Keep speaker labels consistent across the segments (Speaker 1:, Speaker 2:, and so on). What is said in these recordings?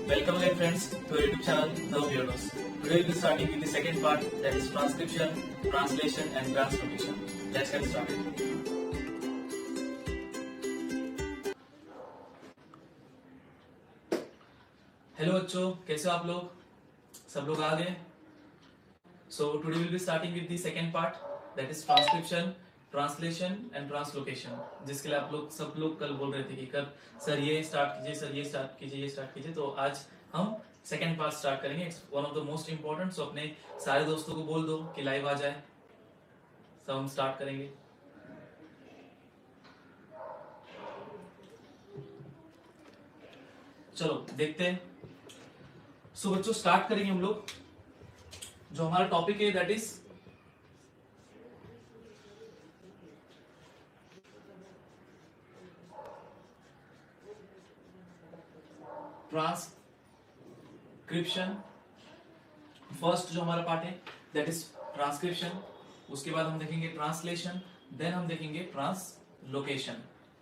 Speaker 1: Welcome again friends to our YouTube channel, The Weirdos. Today we'll be starting with the second part, that is transcription, translation and translocation. Let's get started. Hello बच्चों, कैसे हो आप लोग? सब लोग आ गए? So today we'll be starting with the second part, that is transcription, translation and translocation, जिसके लिए आप लोग सब लोग कल बोल रहे थे कि कल सर ये स्टार्ट कीजिए, सर ये स्टार्ट कीजिए, ये स्टार्ट कीजिए। तो आज हम सेकंड पार्ट स्टार्ट करेंगे। It's one of the most important. So अपने सारे दोस्तों को बोल दो कि लाइव आ जाए, सब हम स्टार्ट करेंगे। चलो देखते हैं। सो बच्चों स्टार्ट करेंगे हम लोग। जो हमारा टॉपिक है दैट इज ट्रांसक्रिप्शन। फर्स्ट जो हमारा पार्ट है दैट इज ट्रांसक्रिप्शन, उसके बाद हम देखेंगे ट्रांसलेशन, देन हम देखेंगे translocation.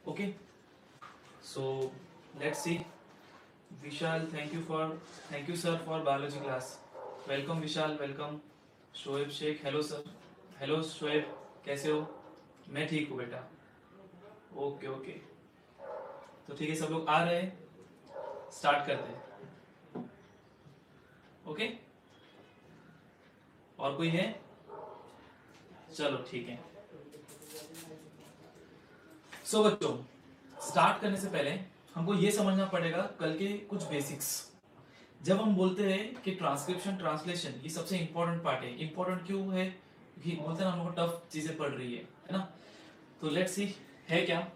Speaker 1: Okay, so let's see. Vishal, thank you sir for biology class. Welcome Vishal, welcome. Shoaib Shaikh, hello sir. Hello Shoaib, कैसे हो? मैं ठीक हूँ बेटा। ओके ओके, तो ठीक है, सब लोग आ रहे हैं, स्टार्ट करते हैं। ओके, और कोई है? चलो ठीक है। सो बच्चों स्टार्ट करने से पहले हमको ये समझना पड़ेगा कल के कुछ बेसिक्स। जब हम बोलते हैं कि ट्रांसक्रिप्शन ट्रांसलेशन ये सबसे इंपॉर्टेंट पार्ट है। इंपॉर्टेंट क्यों है? क्योंकि बोलते हैं ना, हमको टफ चीजें पढ़ रही है ना। तो लेट्स सी है क्या।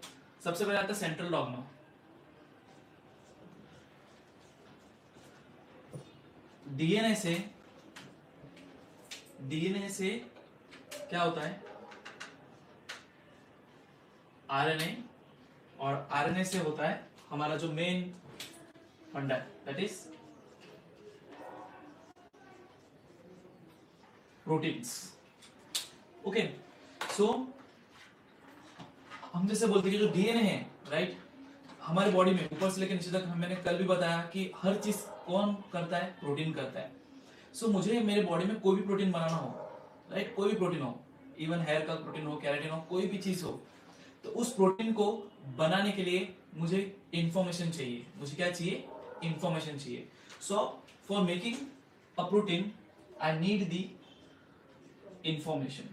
Speaker 1: सबसे पहले आता है सेंट्रल डॉग्मा। डीएनए से क्या होता है? आरएनए, और आरएनए से होता है हमारा जो मेन फंडा है दैट इज प्रोटीन्स। ओके, सो हम जैसे बोलते हैं कि जो डीएनए है राइट, हमारे बॉडी में ऊपर से लेकर नीचे तक, मैंने कल भी बताया कि हर चीज कौन करता है? प्रोटीन करता है। सो मुझे मेरे बॉडी में कोई भी प्रोटीन बनाना हो राइट, कोई भी प्रोटीन हो, इवन हेयर का प्रोटीन हो, केराटिन हो, कोई भी चीज हो, तो उस प्रोटीन को बनाने के लिए मुझे इंफॉर्मेशन चाहिए। मुझे क्या चाहिए? इंफॉर्मेशन चाहिए। So for making a protein I need the information.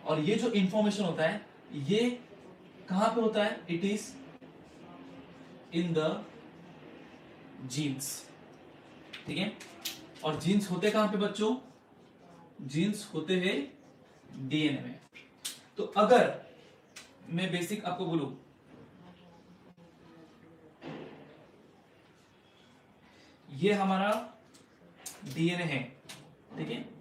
Speaker 1: और ये जो इंफॉर्मेशन होता है ये कहां पे होता है? It is in the genes. ठीक है, और जीन्स होते कहां पे बच्चों? जीन्स होते हैं डीएनए में। तो अगर मैं बेसिक आपको बोलूं, ये हमारा डीएनए है, ठीक है,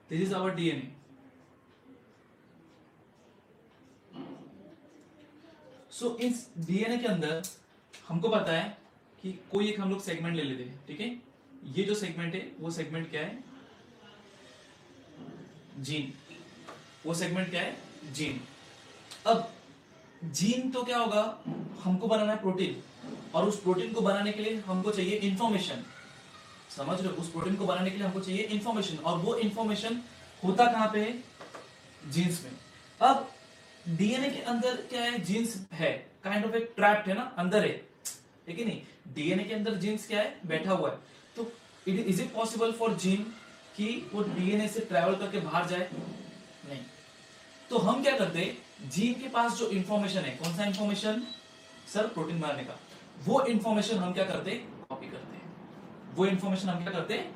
Speaker 1: दिस इज आवर डीएनए। सो इस डीएनए के अंदर हमको पता है कि कोई एक हम लोग सेगमेंट ले लेते हैं, ठीक है। ये जो सेगमेंट है वो सेगमेंट क्या है? जीन। वो सेगमेंट क्या है? जीन। अब जीन तो क्या होगा? हमको बनाना है प्रोटीन, और उस प्रोटीन को बनाने के लिए हमको चाहिए इंफॉर्मेशन। समझ रहे हो? उस प्रोटीन को बनाने के लिए हमको चाहिए इंफॉर्मेशन, और वो इंफॉर्मेशन होता कहां पे है? जीन्स में। अब डीएनए के अंदर क्या है? जीन्स है, काइंड ऑफ एक ट्रैप्ड है ना, अंदर है कि नहीं? डीएनए के अंदर जीन्स क्या है? बैठा हुआ है। तो is it possible for gene कि वो डीएनए से ट्रैवल करके बाहर जाए? नहीं। तो हम क्या करते हैं? जीन के पास जो इंफॉर्मेशन है, कौन सा इंफॉर्मेशन सर? प्रोटीन बनाने का। वो इंफॉर्मेशन हम क्या करते हैं? कॉपी करते हैं। वो इंफॉर्मेशन हम क्या करते हैं?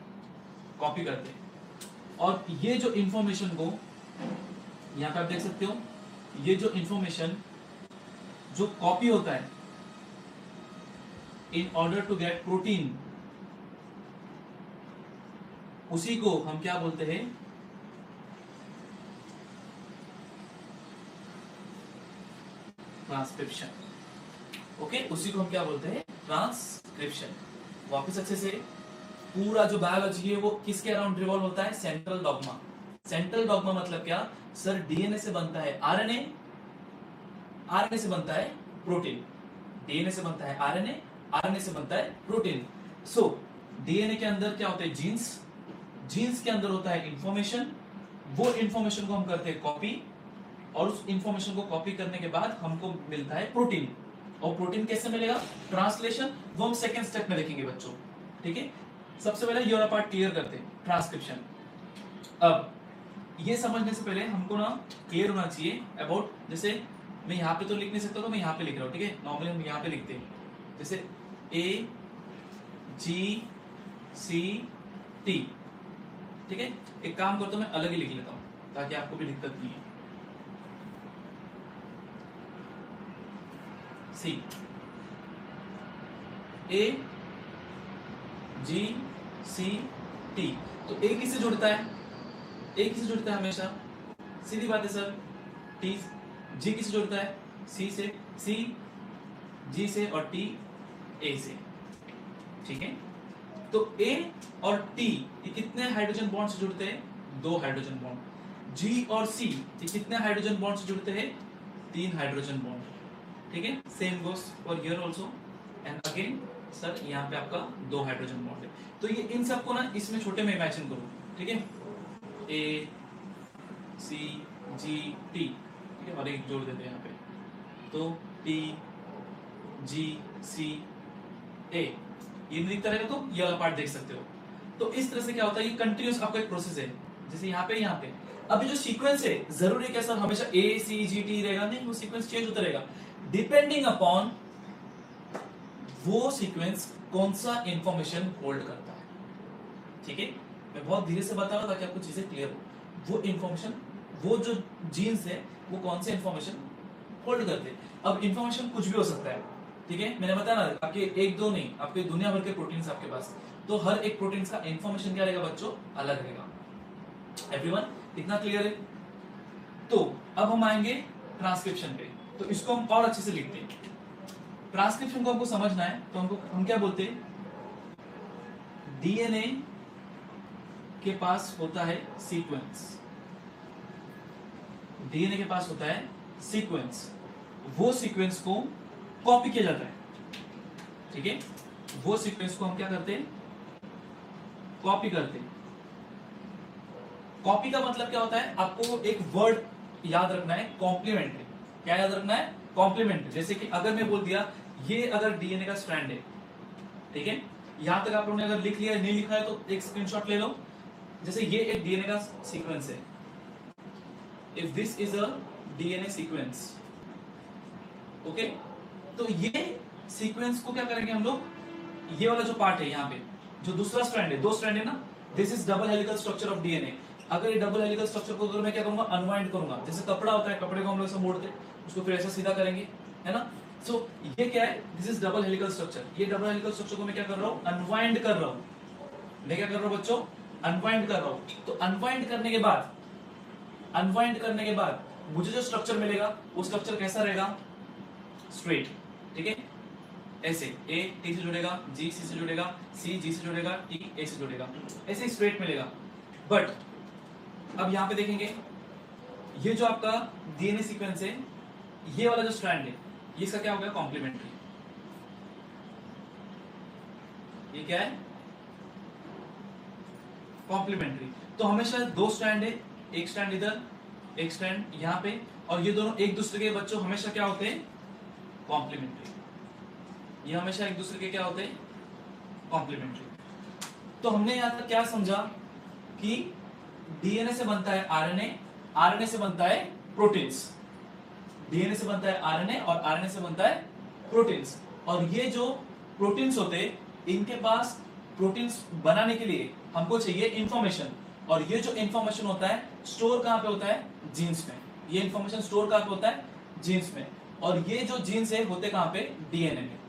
Speaker 1: कॉपी करते हैं। और ये जो इंफॉर्मेशन को यहां पे आप देख सकते हो, ये जो इंफॉर्मेशन जो कॉपी होता है in order to get protein, उसी को हम क्या बोलते हैं? ट्रांसक्रिप्शन। ओके, उसी को हम क्या बोलते हैं? ट्रांसक्रिप्शन। वापस अच्छे से, पूरा जो बायोलॉजी है वो किसके अराउंड रिवॉल्व होता है? Central dogma. सेंट्रल डॉग्मा मतलब क्या सर? डीएनए से बनता है आरएनए, आरएनए से बनता है प्रोटीन, डीएनए से बनता है आरएनए, आरएनए से बनता है प्रोटीन। सो डीएनए के अंदर क्या होते हैं? जीन्स, जीन्स के अंदर होता है इंफॉर्मेशन, वो इंफॉर्मेशन को हम करते हैं कॉपी, और उस इंफॉर्मेशन को कॉपी करने के बाद हमको मिलता है प्रोटीन। और प्रोटीन कैसे मिलेगा? ट्रांसलेशन, वो हम सेकंड स्टेप में देखेंगे बच्चों, ठीक है। सबसे पहले ये वाला पार्ट क्लियर करते हैं, ट्रांसक्रिप्शन। अब ये समझने से पहले हमको ना क्लियर होना चाहिए अबाउट, जैसे मैं यहाँ पे तो लिख नहीं सकता, तो मैं यहाँ पे लिख रहा हूँ, ठीक है। नॉर्मली हम यहाँ पे लिखते हैं, जैसे ए जी सी टी, ठीक है। एक काम करता हूँ, मैं अलग ही लिख लेता हूँ ताकि आपको भी दिक्कत नहीं है। सी, ए जी सी टी, तो ए किससे जुड़ता है? ए किससे जुड़ता है हमेशा? सीधी बात है सर। टी, जी किससे जुड़ता है? सी से, सी जी से, और टी ए से, ठीक है। तो ए और टी ये कितने हाइड्रोजन बॉन्ड से जुड़ते हैं? 2 हाइड्रोजन बॉन्ड। जी और सी ये कितने हाइड्रोजन बॉन्ड से जुड़ते हैं? 3 हाइड्रोजन बॉन्ड, ठीक है। Same goes for here also, and again sir यहाँ पे आपका 2 हाइड्रोजन बॉन्ड है। तो ये इन सबको ना इसमें छोटे में इमेजिन करो, ठीक है। ए सी जी टी, ठीक है, और एक जोड़ देते हैं यहाँ पे, तो टी जी सी ए, ये नहीं दिखता रहेगा तो ये वाला पार्ट देख सकते हो। तो इस तरह से क्या होता है, ये कंटिन्यूस आपका एक प्रोसेस है, जैसे यहाँ पे यहाँ पे। अभी जो सीक्वेंस है, जरूरी क्या सर हमेशा ए सी जी टी रहेगा? नहीं, वो सीक्वेंस चेंज होता रहेगा डिपेंडिंग अपॉन वो सीक्वेंस कौन सा इंफॉर्मेशन होल्ड करता है, ठीक है। मैं बहुत धीरे से बता रहा हूं ताकि आपको चीजें क्लियर हो। वो इंफॉर्मेशन, वो जो जीन्स है वो कौन से इंफॉर्मेशन होल्ड करते हैं। अब इंफॉर्मेशन कुछ भी हो सकता है, ठीक है। मैंने बताया ना, आपके एक दो नहीं, आपके दुनिया भर के प्रोटीन्स आपके पास, तो हर एक प्रोटीन का इंफॉर्मेशन क्या रहेगा बच्चों? अलग रहेगा। एवरीवन, इतना क्लियर है? तो अब हम आएंगे ट्रांसक्रिप्शन पे, तो इसको हम और अच्छे से लिखते हैं। ट्रांसक्रिप्शन को हमको समझना है, तो हम क्या बोलते हैं? डीएनए के पास होता है सीक्वेंस, डीएनए के पास होता है सीक्वेंस, वो सीक्वेंस को कॉपी किया जाता है, ठीक है। वो सीक्वेंस को हम क्या करते हैं? कॉपी करते हैं। कॉपी का मतलब क्या होता है? आपको एक वर्ड याद रखना है, कॉम्प्लीमेंट्री। क्या याद रखना है? कॉम्प्लीमेंट्री। जैसे कि अगर मैं बोल दिया ये अगर डीएनए का स्ट्रैंड है, ठीक है, यहां तक आप लोगों ने अगर लिख लिया, नहीं लिखा है तो एक स्क्रीनशॉट ले लो। जैसे ये एक डीएनए का सीक्वेंस है, if this is a DNA sequence, okay, तो ये सीक्वेंस को क्या करेंगे हम लोग? ये वाला जो पार्ट है यहाँ पे, जो दूसरा स्ट्रैंड है, 2 स्ट्रैंड है ना, this is double helical structure of DNA. अगर ये डबल हेलिकल स्ट्रक्चर को अगर मैं क्या करूंगा? अनवाइंड करूंगा। जैसे कपड़ा होता है, कपड़े को हम लोग ऐसे मोड़ते हैं, उसको फिर ऐसा सीधा करेंगे, है ना। सो ये क्या है? This is double helical structure. ये डबल हेलिकल स्ट्रक्चर को मैं क्या कर रहा हूँ? अनवाइंड कर रहा हूँ। मैं क्या कर रहा हूँ बच्चों? अनवाइंड कर रहा हूँ। तो अनवाइंड करने के बाद, अनवाइंड करने के बाद मुझे जो स्ट्रक्चर मिलेगा वो स्ट्रक्चर कैसा रहेगा? स्ट्रेट, ठीक है। ऐसे ए टी से जुड़ेगा, जी सी से जुड़ेगा, सी जी से जुड़ेगा, टी ए से जुड़ेगा, ऐसे स्ट्रेट मिलेगा। बट अब यहां पे देखेंगे, ये जो आपका डीएनए सीक्वेंस है, ये वाला जो स्ट्रैंड है, ये इसका क्या हो गया? कॉम्प्लीमेंट्री। ये क्या है? कॉम्प्लीमेंट्री। तो हमेशा 2 स्ट्रैंड है, एक स्ट्रैंड इधर, एक स्ट्रैंड यहाँ पे, और ये दोनों एक दूसरे के बच्चों हमेशा क्या होते हैं? कॉम्प्लीमेंट्री। ये हमेशा एक दूसरे के क्या होते हैं? कॉम्प्लीमेंट्री। तो हमने यहां तक क्या समझा कि डीएनए से बनता है आरएनए, आरएनए से बनता है प्रोटीन्स, डीएनए से बनता है आरएनए, और आरएनए से बनता है प्रोटीन्स। और ये जो प्रोटीन्स होते हैं, इनके पास प्रोटीन्स बनाने के लिए हमको चाहिए इंफॉर्मेशन, और ये जो इंफॉर्मेशन होता है स्टोर कहां पे होता है? जीन्स में। ये इंफॉर्मेशन स्टोर कहां पे होता है? जीन्स में। और ये जो जीन्स है होते कहां पे? डीएनए में,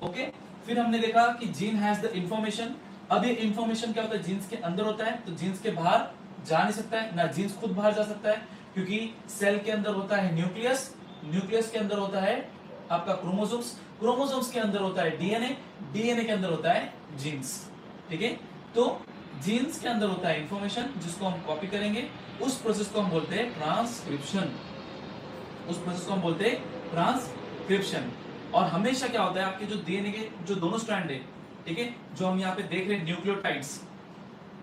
Speaker 1: ओके। फिर हमने देखा कि जीन हैज द इंफॉर्मेशन। अब ये इंफॉर्मेशन क्या होता है? जीन्स के अंदर होता है, तो जीन्स के बाहर जा नहीं सकता है ना, जीन्स खुद बाहर जा सकता है, क्योंकि सेल के अंदर होता है न्यूक्लियस, न्यूक्लियस के अंदर होता है आपका क्रोमोसोम्स, क्रोमोसोम्स के अंदर होता है डीएनए, डीएनए के अंदर होता है जीन्स। ठीक है, तो जीन्स के अंदर होता है इंफॉर्मेशन जिसको हम कॉपी करेंगे, उस प्रोसेस को हम बोलते हैं ट्रांसक्रिप्शन। उस प्रोसेस को हम बोलते हैं ट्रांसक्रिप्शन। और हमेशा क्या होता है, आपके जो डीएनए के जो दोनों स्ट्रैंड है, ठीक है, जो हम यहाँ पे देख रहे हैं न्यूक्लियोटाइड्स,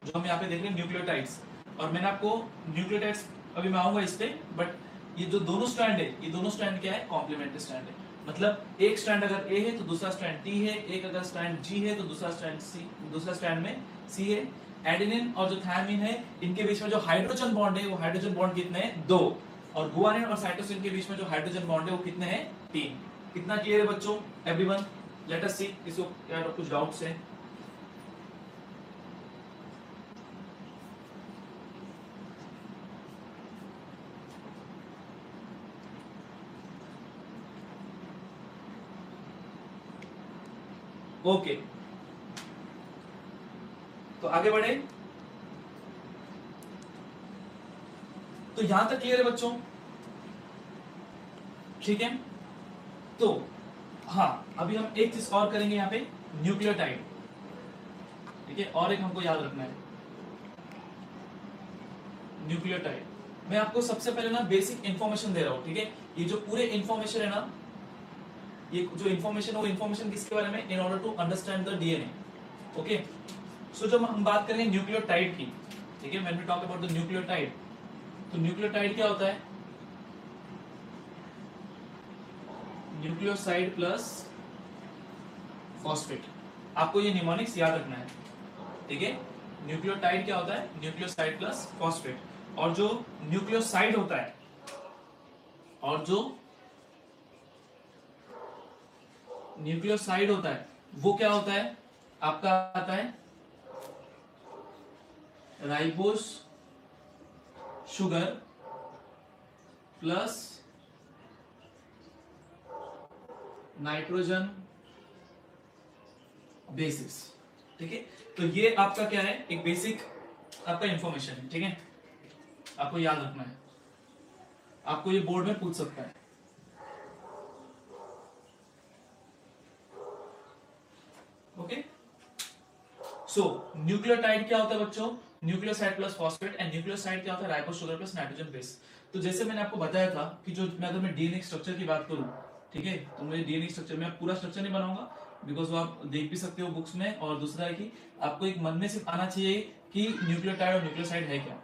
Speaker 1: जो हम यहाँ पे देख रहे हैं न्यूक्लियोटाइड्स, और मैंने आपको न्यूक्लियोटाइड्स, अभी मैं आऊंगा इस पे, बट ये जो दोनों स्ट्रैंड है, ये दोनों स्ट्रैंड क्या है, कॉम्प्लीमेंट्री स्ट्रैंड है। मतलब एक स्ट्रैंड अगर ए है तो दूसरा स्ट्रैंड टी है, एक अगर स्ट्रैंड जी है तो दूसरा स्ट्रैंड सी, दूसरा स्ट्रैंड में सी है। एडेनिन और जो थायमिन है, इनके बीच में जो हाइड्रोजन बॉन्ड है, वो हाइड्रोजन बॉन्ड कितने हैं, 2। और गुआनिन और साइटोसिन के बीच में जो हाइड्रोजन बॉन्ड है वो कितने हैं, 3। कितना क्लियर है बच्चों, एवरीवन? लेट अस सी, इसको क्या कुछ डाउट्स है? ओके, तो आगे बढ़े। तो यहां तक क्लियर है बच्चों? ठीक है, तो हाँ, अभी हम एक चीज और करेंगे यहाँ पे, न्यूक्लियोटाइड। ठीक है, और एक हमको याद रखना है, न्यूक्लियोटाइड। मैं आपको सबसे पहले ना बेसिक इंफॉर्मेशन दे रहा हूं। ठीक है, ये जो पूरे इंफॉर्मेशन है ना, ये जो इंफॉर्मेशन है वो इंफॉर्मेशन किसके बारे में, in order to understand the DNA. Okay, so जब हम बात करेंगे न्यूक्लियोटाइड की, ठीक है, when we talk about the nucleotide, तो न्यूक्लियोटाइड क्या होता है, न्यूक्लियोसाइड प्लस फॉस्फेट। आपको ये निमोनिक्स याद रखना है। ठीक है, न्यूक्लियोटाइड क्या होता है, न्यूक्लियोसाइड प्लस फॉस्फेट। और जो न्यूक्लियोसाइड होता है, और जो न्यूक्लियोसाइड होता है वो क्या होता है, आपका आता है ribose sugar plus nitrogen bases. ठीक है, तो ये आपका क्या है, एक बेसिक आपका इंफॉर्मेशन है। ठीक है, आपको याद रखना है, आपको ये बोर्ड में पूछ सकता है। ओके, सो न्यूक्लियोटाइड क्या होता है बच्चों, nucleoside plus phosphate, and nucleoside क्या होता है, ribose sugar plus nitrogen base. तो जैसे मैंने आपको बताया था कि जो मैं अगर मैं डीएनए स्ट्रक्चर की बात करूं, ठीक है, तो मुझे डीएनए स्ट्रक्चर में पूरा स्ट्रक्चर नहीं बनाऊंगा, बिकॉज वो आप देख भी सकते हो बुक्स में। और दूसरा है कि आपको एक मन में सिर्फ आना चाहिए कि न्यूक्लियोटाइड और न्यूक्लियोसाइड है क्या।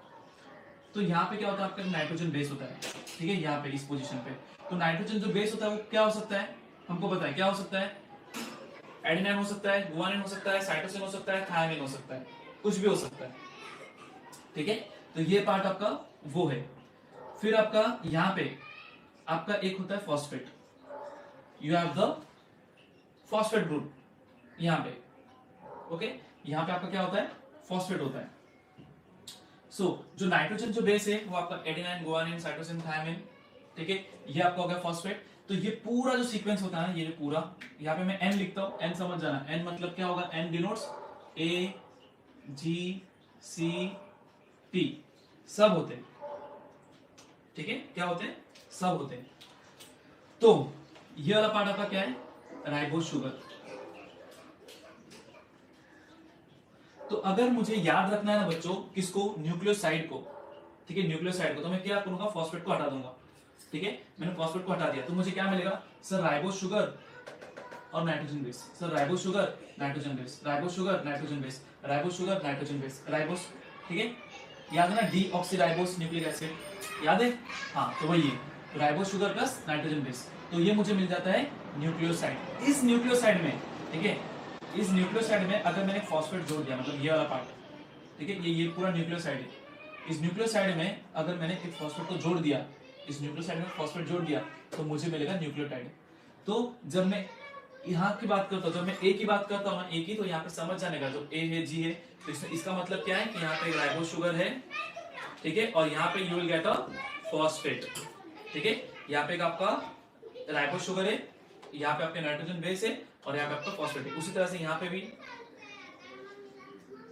Speaker 1: तो यहाँ पे क्या होता है, आपका नाइट्रोजन बेस होता है। ठीक है, यहाँ पे इस पोजीशन पे, तो नाइट्रोजन जो बेस होता है वो क्या हो सकता है, हमको पता है क्या हो सकता है, एडेनिन हो सकता है, गुआनिन हो सकता है, साइटोसिन हो सकता है, थायमिन हो सकता है, कुछ भी हो सकता है। ठीक है, तो ये पार्ट आपका वो है। फिर आपका यहाँ पे आपका एक होता है phosphate, you have the phosphate group यहाँ पे। ओके, यहाँ पे आपका क्या होता है, फॉस्फेट होता है। सो जो नाइट्रोजन जो बेस है वो आपका एडेनिन, गुआनिन, साइटोसिन, थायमिन। ठीक है, ये आपका हो गया फॉस्फेट। तो ये पूरा जो सीक्वेंस होता है ना, ये जो पूरा, यहाँ पे मैं एन लिखता हूं, एन समझ जाना, एन मतलब क्या होगा, एन डिनोट्स ए जी सी टी, सब होते हैं। ठीक है, क्या होते हैं, सब होते हैं। तो ये वाला पार्ट आपका क्या है, राइबोस शुगर। तो अगर मुझे याद रखना है ना बच्चों, किसको, न्यूक्लियोसाइड को, ठीक है, न्यूक्लियोसाइड को, तो मैं क्या करूंगा, फॉस्फेट को हटा दूंगा। ठीक है, मैंने फॉस्फेट को हटा दिया, तो मुझे क्या मिलेगा, सर राइबोस शुगर और nitrogen base, sir ribose sugar nitrogen base, ribose sugar nitrogen base, ribose sugar nitrogen base, ribose. ठीक है, याद है ना, डीऑक्सीराइबोस न्यूक्लिक एसिड, याद है, हाँ, तो वही है, ribose sugar plus nitrogen base. तो ये मुझे मिल जाता है न्यूक्लियोसाइड। इस न्यूक्लियोसाइड में, ठीक है, इस न्यूक्लियोसाइड में अगर मैंने फॉस्फेट जोड़ दिया, मतलब ये वाला पार्ट, ठीक है, ये पूरा न्यूक्लियोसाइड है, इस न्यूक्लियोसाइड में अगर मैंने एक फॉस्फेट को जोड़ दिया, इस न्यूक्लियोसाइड में फॉस्फेट जोड़ दिया, तो मुझे मिलेगा न्यूक्लियोटाइड। तो जब मैं यहाँ की बात करता हूँ, जब मैं ए की बात करता हूँ ना, ए की, तो यहाँ पे समझ जाने का, जो ए है, जी है, तो इसमें इसका मतलब क्या है कि यहाँ पे राइबोस शुगर है, ठीक है, और यहाँ पे you will get a phosphate. ठीक है, यहाँ पे आपका राइबोस शुगर है, यहाँ पे आपके नाइट्रोजन बेस है, और यहाँ पे आपका फॉस्फेट है। उसी तरह से यहाँ पे भी,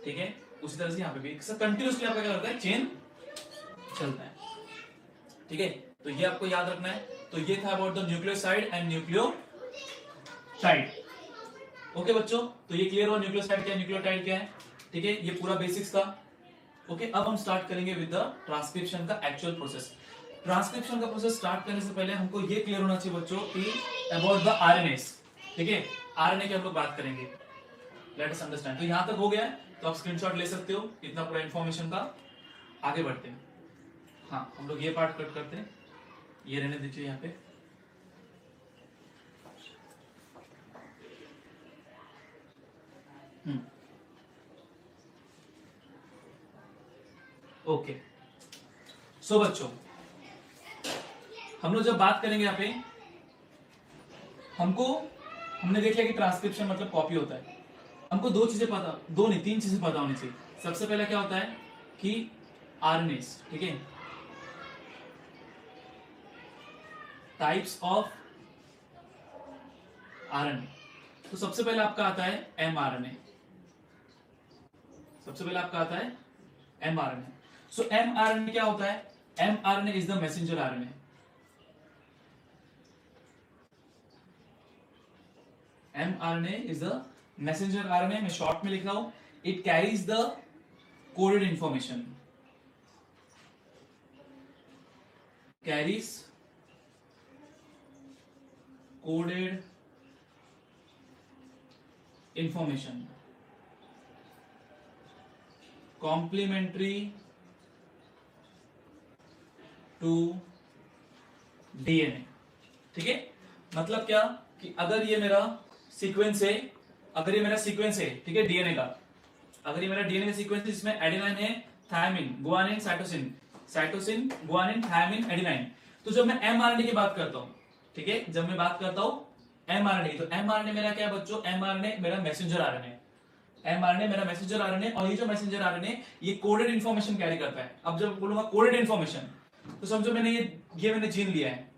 Speaker 1: ठीक है, उसी तरह से यहाँ पे भी कंटिन्यूसली आपका क्या होता है, चेन चलता है। ठीक है, तो ये आपको याद रखना है। तो ये था about the nucleoside and nucleotide. Nucleotide. Okay बच्चों, तो ये क्लियर हुआ न्यूक्लियोसाइड क्या है, न्यूक्लियोटाइड क्या है, ठीक है, ये पूरा बेसिक्स था। ओके, अब हम स्टार्ट करेंगे विद द ट्रांसक्रिप्शन का एक्चुअल प्रोसेस। ट्रांसक्रिप्शन का प्रोसेस स्टार्ट करने से पहले हमको ये क्लियर होना चाहिए बच्चों कि अबाउट द आरएनएस, ठीक है, आरएनए की हम लोग बात करेंगे। Let us understand. तो यहां तक हो गया है, तो आप स्क्रीनशॉट ले सकते हो इतना पूरा इंफॉर्मेशन का। आगे बढ़ते हैं। हाँ, हम लोग ये पार्ट कट करते हैं, ये रहने दीजिए यहाँ पे। ओके, सो बच्चों, हम लोग जब बात करेंगे यहाँ पे, हमने देख लिया कि ट्रांसक्रिप्शन मतलब कॉपी होता है। हमको दो चीजें पता, दो नहीं तीन चीजें पता होनी चाहिए। सबसे पहले क्या होता है कि आरएनएस, ठीक है, टाइप्स ऑफ आरएनए। तो सबसे पहले आपका आता है एमआरएनए, सबसे पहले आपका आता है एमआरएनए। सो एमआरएनए क्या होता है, mRNA is the messenger RNA. MRNA is the messenger RNA, मैं शॉर्ट में लिख रहा हूं। It carries the coded information, carries coded information complementary to DNA, ठीक है। मतलब क्या कि अगर ये मेरा सीक्वेंस है, अगर ये मेरा सीक्वेंस है, ठीक है, डीएनए का, अगर ये मेरा डीएनए का सीक्वेंस है जिसमें एडेनाइन है, thymine, guanine, cytosine, cytosine, guanine, thymine, adenine, तो जब मैं एमआरएनए की बात करता हूं, ठीक है, जब मैं बात करता हूं एमआरएनए, तो एमआरएनए मेरा क्या है बच्चों, एमआरएनए मेरा मैसेंजर आरएनए, एमआरएनए मेरा मैसेंजर आरएनए, और ये जो मैसेंजर आरएनए ये कोडेड इंफॉर्मेशन कैरी करता है। अब जब बोलूंगा कोडेड इंफॉर्मेशन, तो समझो मैंने ये मैंने जीन लिया है,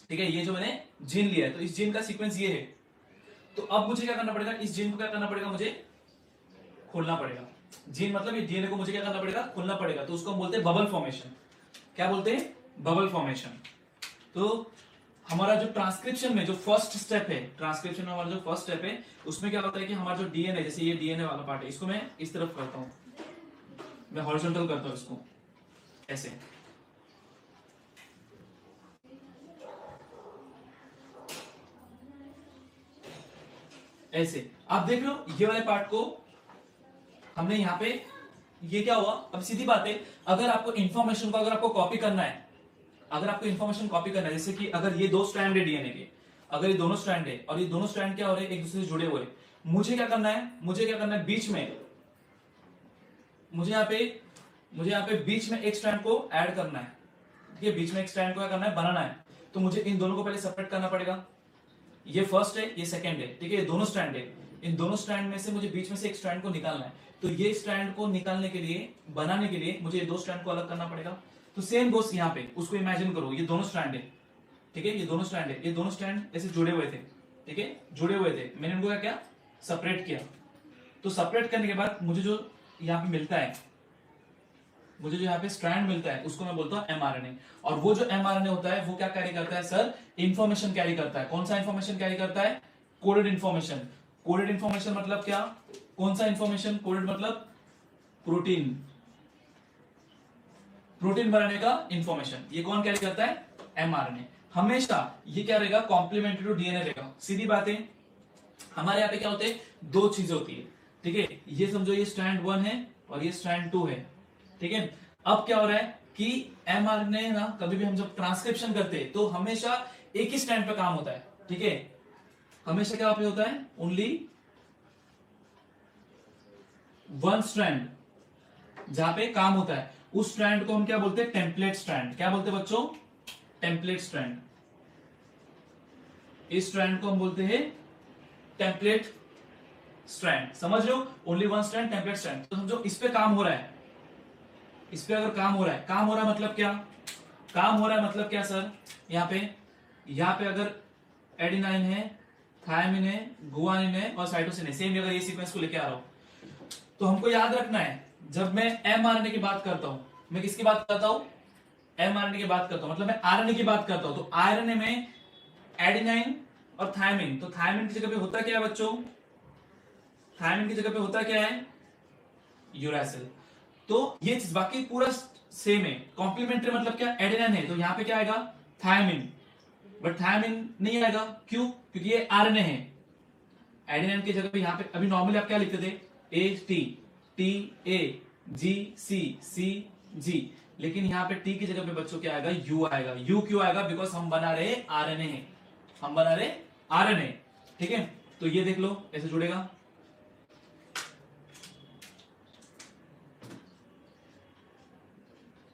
Speaker 1: ठीक है, ये जो मैंने जीन लिया है, तो इस जीन का सीक्वेंस ये है। तो अब मुझे क्या करना पड़ेगा, इस जीन को क्या करना पड़ेगा, मुझे खोलना पड़ेगा। जीन मतलब ये डीएनए को मुझे क्या करना पड़ेगा, खोलना पड़ेगा। तो उसको हम बोलते हैं बबल फॉर्मेशन। क्या बोलते हैं, बबल फॉर्मेशन। तो हमारा जो ट्रांसक्रिप्शन में जो फर्स्ट स्टेप है, ट्रांसक्रिप्शन में हमारा जो फर्स्ट स्टेप है, उसमें क्या होता है कि हमारा जो डीएनए, जैसे ये डीएनए वाला पार्ट है, इसको मैं इस तरफ करता हूं, मैं हॉरिजॉन्टल करता हूं इसको ऐसे, ऐसे आप देख रहे हो। ये वाले पार्ट को हमने यहाँ पे, ये क्या हुआ, अब सीधी बात है, अगर आपको इंफॉर्मेशन को, अगर आपको कॉपी करना है, अगर आपको इंफॉर्मेशन कॉपी करना है, जैसे कि अगर ये दो स्ट्रैंड है डीएनए के, अगर ये दोनों स्ट्रैंड है और ये दोनों स्ट्रैंड क्या हो रहे हैं, एक दूसरे से जुड़े हुए, मुझे क्या करना है, मुझे क्या करना है, बीच में, मुझे यहाँ पे बीच में एक स्ट्रैंड को ऐड करना है, ठीक है, बीच में एक स्ट्रैंड को क्या करना है, बनाना है। तो मुझे इन दोनों को पहले सेपरेट करना पड़ेगा। ये फर्स्ट है, ये सेकंड है, ठीक है, ये दोनों स्ट्रैंड है। इन दोनों स्ट्रैंड में से मुझे बीच में से एक स्ट्रैंड को निकालना है। तो ये स्ट्रैंड को निकालने के लिए, बनाने के लिए मुझे ये दो स्ट्रैंड को अलग करना पड़ेगा। तो सेम गोस यहाँ पे, उसको इमेजिन करो, ये दोनों स्ट्रैंड है, ठीक है, ये दोनों स्ट्रैंड है, ये दोनों स्ट्रैंड ऐसे जुड़े हुए थे, ठीक है, जुड़े हुए थे, मैंने इनको क्या सेपरेट किया। तो सेपरेट करने के बाद मुझे जो यहाँ पे मिलता है, मुझे जो यहाँ पे स्ट्रैंड मिलता है, उसको मैं बोलता हूँ एमआरएनए। और वो जो एमआरएनए होता है वो क्या कैरी करता है सर, इंफॉर्मेशन कैरी करता है। कौन सा इंफॉर्मेशन कैरी करता है, कोडेड इंफॉर्मेशन। कोडेड इंफॉर्मेशन मतलब क्या, कौन सा इंफॉर्मेशन, कोडेड मतलब प्रोटीन, प्रोटीन बनाने का इंफॉर्मेशन। ये कौन कैरी करता है, एमआरएनए। हमेशा ये क्या रहेगा, कॉम्प्लीमेंट्री टू डीएनए रहेगा। सीधी बात है, हमारे यहाँ पे क्या होते हैं, दो चीजें होती है, ठीक है, ये समझो ये स्ट्रैंड 1 है और ये स्ट्रैंड 2 है, ठीक है। अब क्या हो रहा है कि एमआरएनए ना, कभी भी हम जब ट्रांसक्रिप्शन करते हैं तो हमेशा एक ही स्ट्रैंड पे काम होता है, ठीक है, हमेशा क्या पे होता है, ओनली वन स्ट्रैंड जहां पे काम होता है, उस स्ट्रैंड को हम क्या बोलते हैं, टेम्पलेट स्ट्रैंड। क्या बोलते हैं बच्चों, टेम्पलेट स्ट्रैंड। इस स्ट्रैंड को हम बोलते हैं टेम्पलेट स्ट्रैंड। समझ रहे हो, only one strand, template strand. तो समझो इस पे काम हो रहा है, इस पे अगर काम हो रहा है, काम हो रहा है मतलब क्या, काम हो रहा है मतलब क्या सर, यहाँ पे अगर एडेनाइन है, थायमिन है, गुआनिन है और साइटोसिन है, सेम अगर ये सीक्वेंस को लेके आ रहा हूं, तो हमको याद रखना है, जब मैं एमआरएनए की बात करता हूं, मैं किसकी बात करता हूं, एमआरएनए की बात करता हूं, मतलब मैं आरएनए की बात करता हूं। तो आरएनए में एडेनाइन और थायमिन। तो थायमिन की जगह पे होता क्या है बच्चों? थायमिन की जगह पे होता क्या है? यूरासिल। तो ये चीज बाकी पूरा सेम है। कॉम्प्लीमेंट्री मतलब क्या? एडेनिन है, तो यहाँ पे क्या आएगा? थायमिन। बट थायमिन नहीं आएगा, क्यों? क्योंकि ये आरएनए है। एडेनिन की जगह पे यहाँ पे अभी नॉर्मली आप क्या लिखते थे? ए टी, टी ए, जी सी, सी जी। लेकिन यहाँ पे टी की जगह पे बच्चों क्या आएगा? यू आएगा। यू क्यों आएगा? बिकॉज हम बना रहे आरएनए है, हम बना रहे आरएनए। ठीक है, तो ये देख लो ऐसे जुड़ेगा।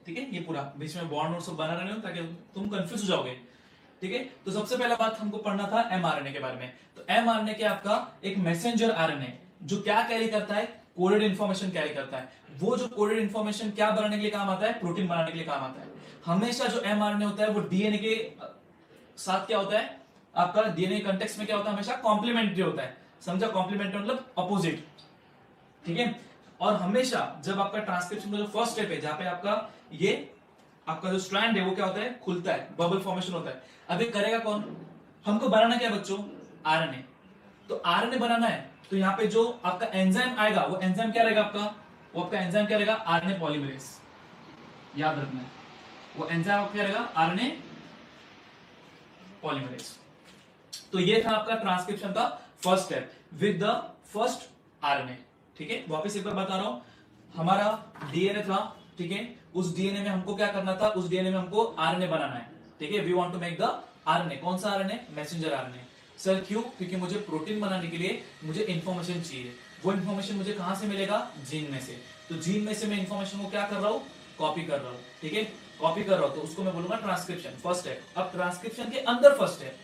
Speaker 1: ठीक है, ये पूरा बीच में बॉन्ड और सब बना रहे हो ताकि तुम कंफ्यूज हो जाओगे। ठीक है, तो सबसे पहला बात हमको पढ़ना था एमआरएनए के बारे में। तो एमआरएनए क्या आपका एक मैसेंजर आरएनए जो क्या कैरी करता है? कोडेड इंफॉर्मेशन कैरी करता है। वो जो कोडेड इंफॉर्मेशन क्या बनाने के लिए काम आता है? प्रोटीन बनाने के लिए काम आता है। हमेशा जो एमआरएनए होता है वो डीएनए के साथ क्या होता है? आपका डीएनए कंटेक्स्ट में क्या होता है? हमेशा कॉम्प्लीमेंट्री होता है। समझा? कॉम्प्लीमेंट्री मतलब अपोजिट। ठीक है, और हमेशा जब आपका ट्रांसक्रिप्शन का जो फर्स्ट स्टेप है, जहां पे आपका ये आपका जो स्ट्रैंड है वो क्या होता है? खुलता है, बबल फॉर्मेशन होता है। अभी करेगा कौन? हमको बनाना क्या बच्चों? आरएनए। तो आरएनए बनाना है, तो यहाँ पे जो आपका एंजाइम आएगा वो एंजाइम क्या रहेगा आपका? वो आपका एंजाइम क्या रहेगा? RNA polymerase. याद रखना है, वो एंजाइम क्या रहेगा? RNA polymerase. तो ये था आपका ट्रांसक्रिप्शन का first step with the first RNA. ठीक है, वापस एक बार बता रहा हूं, हमारा डीएनए था। ठीक है, उस डीएनए में हमको क्या करना था? उस डीएनए में हमको आरएनए बनाना है। ठीक है, we want to make the RNA. कौन सा आरएनए? Messenger RNA. सर क्यों? क्योंकि मुझे प्रोटीन बनाने के लिए मुझे इंफॉर्मेशन चाहिए। वो इंफॉर्मेशन मुझे कहां से मिलेगा? जीन में से। तो जीन में से मैं इंफॉर्मेशन को क्या कर रहा हूं? कॉपी कर रहा हूं। ठीक है, कॉपी कर रहा हूं, तो उसको मैं बोलूंगा ट्रांसक्रिप्शन, फर्स्ट स्टेप। अब ट्रांसक्रिप्शन के अंदर फर्स्ट स्टेप,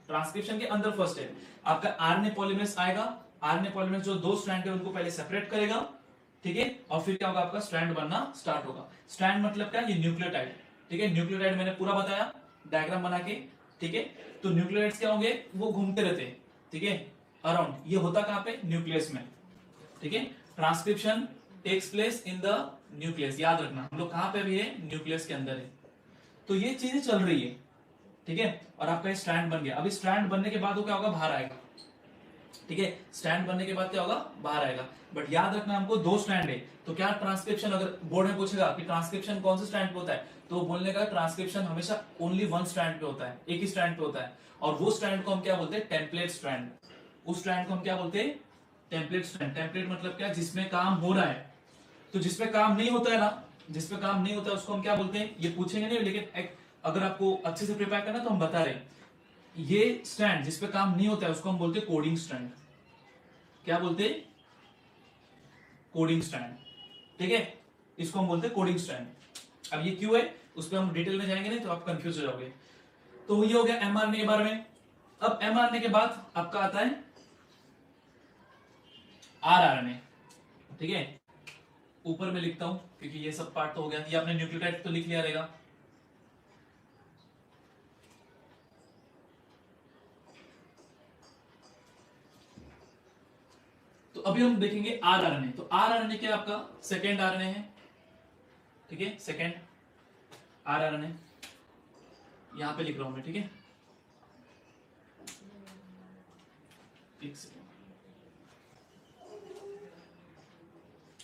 Speaker 1: ट्रांसक्रिप्शन के अंदर फर्स्ट स्टेप आपका आरएनए पॉलीमरेज आएगा। आरएनए पॉलीमरेज जो दो स्ट्रैंड है उनको पहले सेपरेट करेगा। ठीक है, और फिर क्या होगा? आपका स्ट्रैंड बनना स्टार्ट होगा। स्ट्रैंड मतलब क्या? ये न्यूक्लियोटाइड। ठीक है, न्यूक्लियोटाइड मैंने पूरा बताया डायग्राम बना के। ठीक है, तो न्यूक्लियोटाइड्स क्या होंगे? वो घूमते रहते हैं। ठीक है, अराउंड। ये होता कहां पे? न्यूक्लियस में। ठीक है, transcription takes place in the nucleus. याद रखना, हम लोग कहां पे भी है? न्यूक्लियस के अंदर है। तो ये चीजें चल रही है। ठीक है, और आपका स्ट्रैंड बन गया। अभी स्ट्रैंड बनने के बाद वो क्या होगा? बाहर आएगा। ठीक है, स्ट्रैंड बनने के बाद क्या होगा? बाहर आएगा। बट याद रखना हमको दो स्ट्रैंड है। तो क्या ट्रांसक्रिप्शन, अगर बोर्ड में पूछेगा कि ट्रांसक्रिप्शन कौन से स्ट्रैंड पे होता है, तो बोलने का ट्रांसक्रिप्शन हमेशा ओनली वन स्ट्रैंड पे होता है, एक ही स्ट्रैंड पे होता है। और वो स्ट्रैंड को हम क्या बोलते हैं? Template strand. उस स्ट्रैंड को हम क्या बोलते हैं? Template strand. टेम्पलेट मतलब क्या? जिसमें काम हो रहा है। तो जिसपे काम नहीं होता है ना, जिसपे काम नहीं होता है उसको हम क्या बोलते हैं? ये पूछेंगे नहीं, लेकिन अगर आपको अच्छे से प्रिपेयर करना तो हम बता रहे हैं। ये स्ट्रैंड जिसपे काम नहीं होता है उसको हम बोलते हैं कोडिंग स्ट्रैंड। क्या बोलते हैं? Coding strand. ठीक है, इसको हम बोलते हैं कोडिंग स्ट्रैंड। अब ये क्यों है उस पर हम डिटेल में जाएंगे नहीं तो आप कंफ्यूज हो जाओगे। तो ये हो गया एमआरएनए के बारे में। अब एमआरएनए के बाद आपका आता है आरआरएनए। ठीक है, ऊपर में लिखता हूं क्योंकि ये सब पार्ट तो हो गया। ये आपने न्यूक्लियोटाइड तो लिख लिया रहेगा। तो अभी हम देखेंगे आरआरएनए। तो आरआरएनए क्या? आपका सेकेंड आरएनए है। ठीक है, सेकेंड आरआरएनए यहां पे लिख रहा हूं मैं। ठीक है, एक सेकेंड।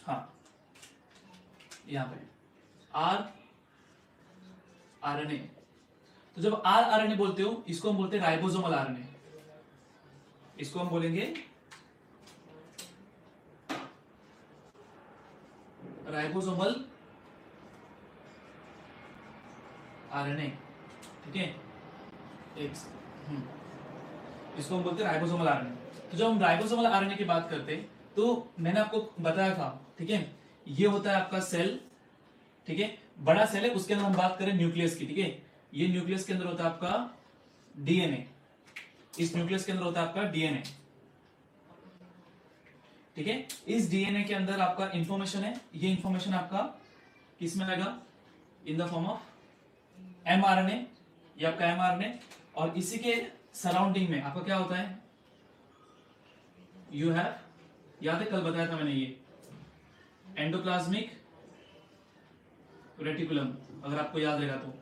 Speaker 1: हाँ, यहां पे आर आरएनए। तो जब आर आरएनए बोलते हो इसको हम बोलते हैं राइबोसोमल आरएनए। इसको हम बोलेंगे राइबोसोमल आरएनए। ठीक है, इसको हम बोलते हैं राइबोसोमल आरएनए। तो जब हम राइबोसोमल आरएनए की बात करते हैं तो मैंने आपको बताया था। ठीक है, ये होता है आपका सेल। ठीक है, बड़ा सेल है, उसके अंदर हम बात करें न्यूक्लियस की। ठीक है, ये न्यूक्लियस के अंदर होता है आपका डीएनए। इस न्यूक्लियस के अंदर होता है आपका डीएनए। ठीक है, इस डीएनए के अंदर आपका इंफॉर्मेशन है। ये इंफॉर्मेशन आपका किस में आएगा? In the form of mRNA. ये आपका एमआरएनए। और इसी के सराउंडिंग में आपका क्या होता है? यू हैव, याद है कल बताया था मैंने, ये एंडोप्लाज्मिक रेटिकुलम, अगर आपको याद रहेगा तो।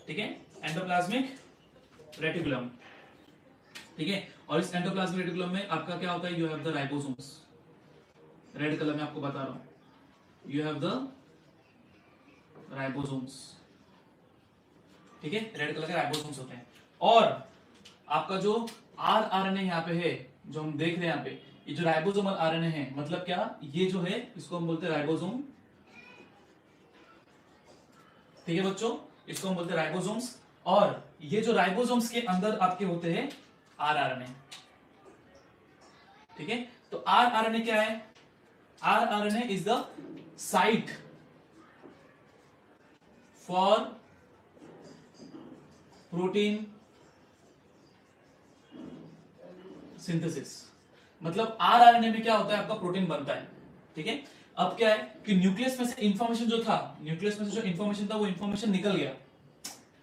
Speaker 1: ठीक है, एंडोप्लाज्मिक रेटिकुलम। ठीक ठीक है। और इस एंडोप्लाज्मिक रेटिकुलम में आपका क्या होता है, you have the ribosomes, red colour में आपको बता रहा हूं, यू हैव द राइबोसोम्स, ठीक है, रेड कलर के राइबोसोम्स होते हैं। और आपका जो आरएनए यहाँ पे है, जो हम देख रहे हैं यहाँ पे, ये जो राइबोसोमल आरएनए है, मतलब क्या, ये जो है इसको हम बोलते हैं राइबोसोम, ठीक है बच्चों, इसको हम बोलते हैं राइबोसोम्स। और ये जो राइबोसोम्स के अंदर आपके होते हैं आरएनए, ठीक है। तो आरएनए क्या है, RNA is the site for protein synthesis. मतलब आरएनए में क्या होता है, आपका प्रोटीन बनता है, ठीक है। अब क्या है कि न्यूक्लियस में से इंफॉर्मेशन जो था, न्यूक्लियस में से जो इंफॉर्मेशन था वो इंफॉर्मेशन निकल गया,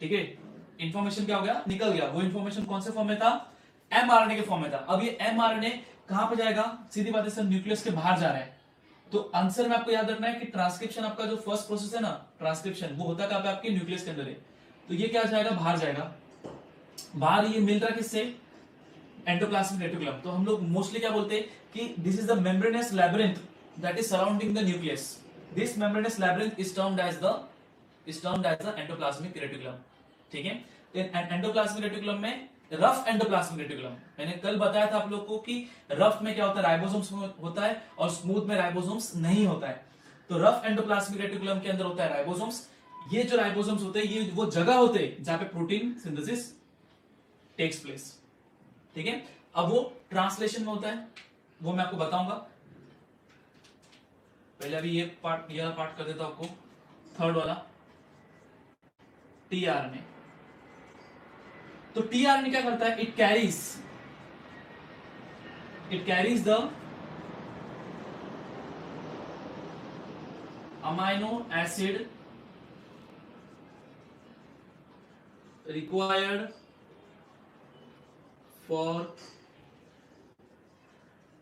Speaker 1: ठीक है, इंफॉर्मेशन क्या हो गया, निकल गया। वो इंफॉर्मेशन कौन से फॉर्म में था, एमआरएनए के फॉर्म में था। अब ये एमआरएनए कहां पे जाएगा, सीधी बात है सर, न्यूक्लियस के बाहर जा रहा है। तो आंसर में आपको याद रखना है कि ट्रांसक्रिप्शन आपका जो फर्स्ट प्रोसेस है ना, ट्रांसक्रिप्शन, वो होता है आपके न्यूक्लियस के अंदर है। तो ये क्या जाएगा, बाहर जाएगा। बाहर ये मिल रहा है किससे, एंडोप्लाज्मिक रेटिकुलम। तो हम लोग मोस्टली क्या बोलते हैं कि this is the membranous labyrinth that is surrounding the nucleus. This membranous labyrinth is termed as the endoplasmic reticulum, ठीक है। एंडोप्लाज्मिक रेटिकुलम में रफ एंडोप्लाज्मिक रेटिकुलम, मैंने कल बताया था आप लोग को कि रफ में क्या होता है, राइबोसोम्स होता है, और स्मूथ में राइबोसोम्स नहीं होता है। तो रफ एंडोप्लाज्मिक रेटिकुलम के अंदर होता है राइबोसोम्स। ये जो राइबोसोम्स होते हैं, ये वो जगह होते हैं जहां पे प्रोटीन सिंथेसिस टेक्स प्लेस, ठीक है। अब वो ट्रांसलेशन में होता है, वो मैं आपको बताऊंगा। पहले अभी ये पार्ट कर देता हूं आपको, थर्ड वाला, टीआरएनए। तो टीआरएनए क्या करता है, it carries the amino acid required for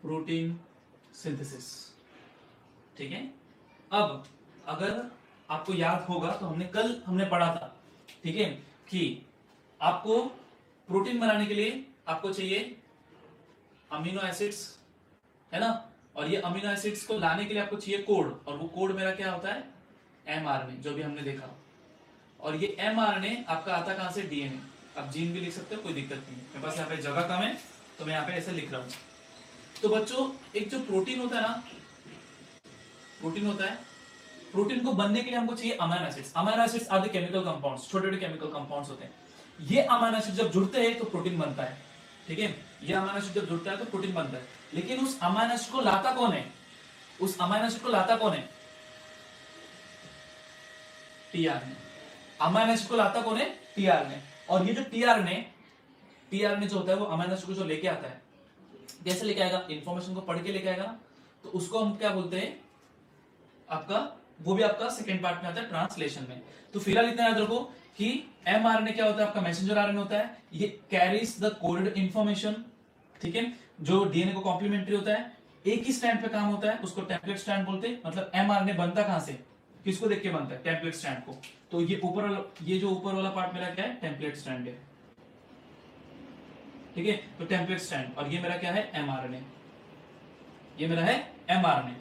Speaker 1: protein synthesis, ठीक है। अब अगर आपको याद होगा तो हमने पढ़ा था, ठीक है, कि आपको प्रोटीन बनाने के लिए आपको चाहिए अमीनो एसिड्स, है ना। और ये अमीनो एसिड्स को लाने के लिए आपको चाहिए कोड, और वो कोड मेरा क्या होता है, एमआरएनए, जो भी हमने देखा। और ये एमआरएनए आपका आता कहां से, डीएनए। आप जीन भी लिख सकते हो, कोई दिक्कत नहीं है, मेरे पास यहाँ पे जगह कम है तो मैं यहाँ पे ऐसे लिख रहा हूं। तो बच्चों, एक जो प्रोटीन होता है ना, प्रोटीन को बनने के लिए हमको चाहिए amino acids. Amino acids are the chemical compounds, छोटे छोटे केमिकल कंपाउंड्स होते हैं। ये अमीनो एसिड जब जुड़ते हैं तो प्रोटीन बनता है, ठीक है। ये अमीनो एसिड जब जुड़ता है तो प्रोटीन बनता है। लेकिन उस अमीनो एसिड को लाता कौन है, टीआरएनए। अमीनो एसिड को लाता कौन है, टीआरएनए। और ये जो टीआरएनए जो होता है वो अमीनो एसिड को जो लेके आता है, कैसे लेके आएगा, इंफॉर्मेशन को पढ़ के लेके आएगा। तो उसको हम क्या बोलते हैं, आपका वो भी आपका सेकंड पार्ट में आता है, ट्रांसलेशन में। तो फिलहाल इतना याद रखो कि एमआरएनए क्या होता है, आपका मैसेंजर आरएनए होता है। ये कैरीज द कोडेड इंफॉर्मेशन, ठीक है, जो डीएनए को कॉम्प्लीमेंट्री होता है। एक ही स्ट्रैंड पे काम होता है, उसको टेम्पलेट स्ट्रैंड बोलते हैं। मतलब एमआरएनए बनता कहां से, किसको देख के बनता है, टेम्पलेट स्ट्रैंड को। तो ये जो ऊपर वाला पार्ट मेरा क्या है, टेम्पलेट स्ट्रैंड है, ठीक है। तो टेम्पलेट स्ट्रैंड, और ये मेरा क्या है, एमआरएनए, ये मेरा है एमआरएनए।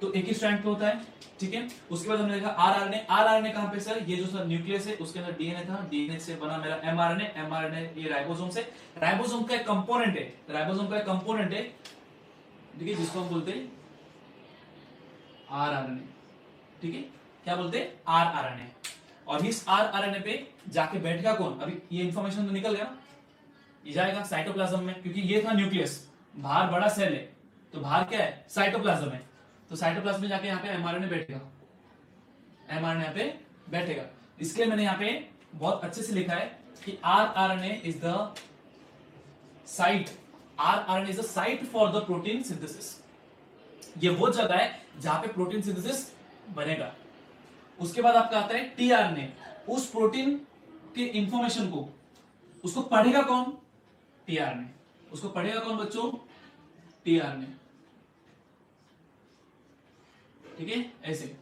Speaker 1: तो एक ही स्ट्रैंड पे होता है, ठीक है। उसके बाद हमने देखा आरआरएनए कहां पे सर, ये जो सर न्यूक्लियस है उसके अंदर डीएनए था, डीएनए से बना मेरा एमआरएनए ये राइबोसोम से, राइबोसोम का एक कंपोनेंट है, ठीक है, जिसको हम बोलते हैं आरआरएनए, ठीक है। क्या बोलते हैं, आरआरएनए। और इस आरआरएनए पे जाके बैठेगा कौन, अभी ये इंफॉर्मेशन तो निकल गया, ये जाएगा साइटोप्लाज्म में, क्योंकि ये था न्यूक्लियस, बाहर बड़ा सेल है, तो बाहर क्या है, साइटोप्लाज्म है। तो साइटोप्लाज्म में जाके यहाँ पे एमआरएनए बैठेगा। इसलिए मैंने यहाँ पे बहुत अच्छे से लिखा है कि rRNA is the site for the protein synthesis. ये वो जगह है जहां पे प्रोटीन सिंथेसिस बनेगा। उसके बाद आपका आता है टीआरएनए। उस प्रोटीन के इंफॉर्मेशन को उसको पढ़ेगा कौन, टीआरएनए। उसको पढ़ेगा कौन बच्चों, टीआरएनए, ठीक है, ऐसे।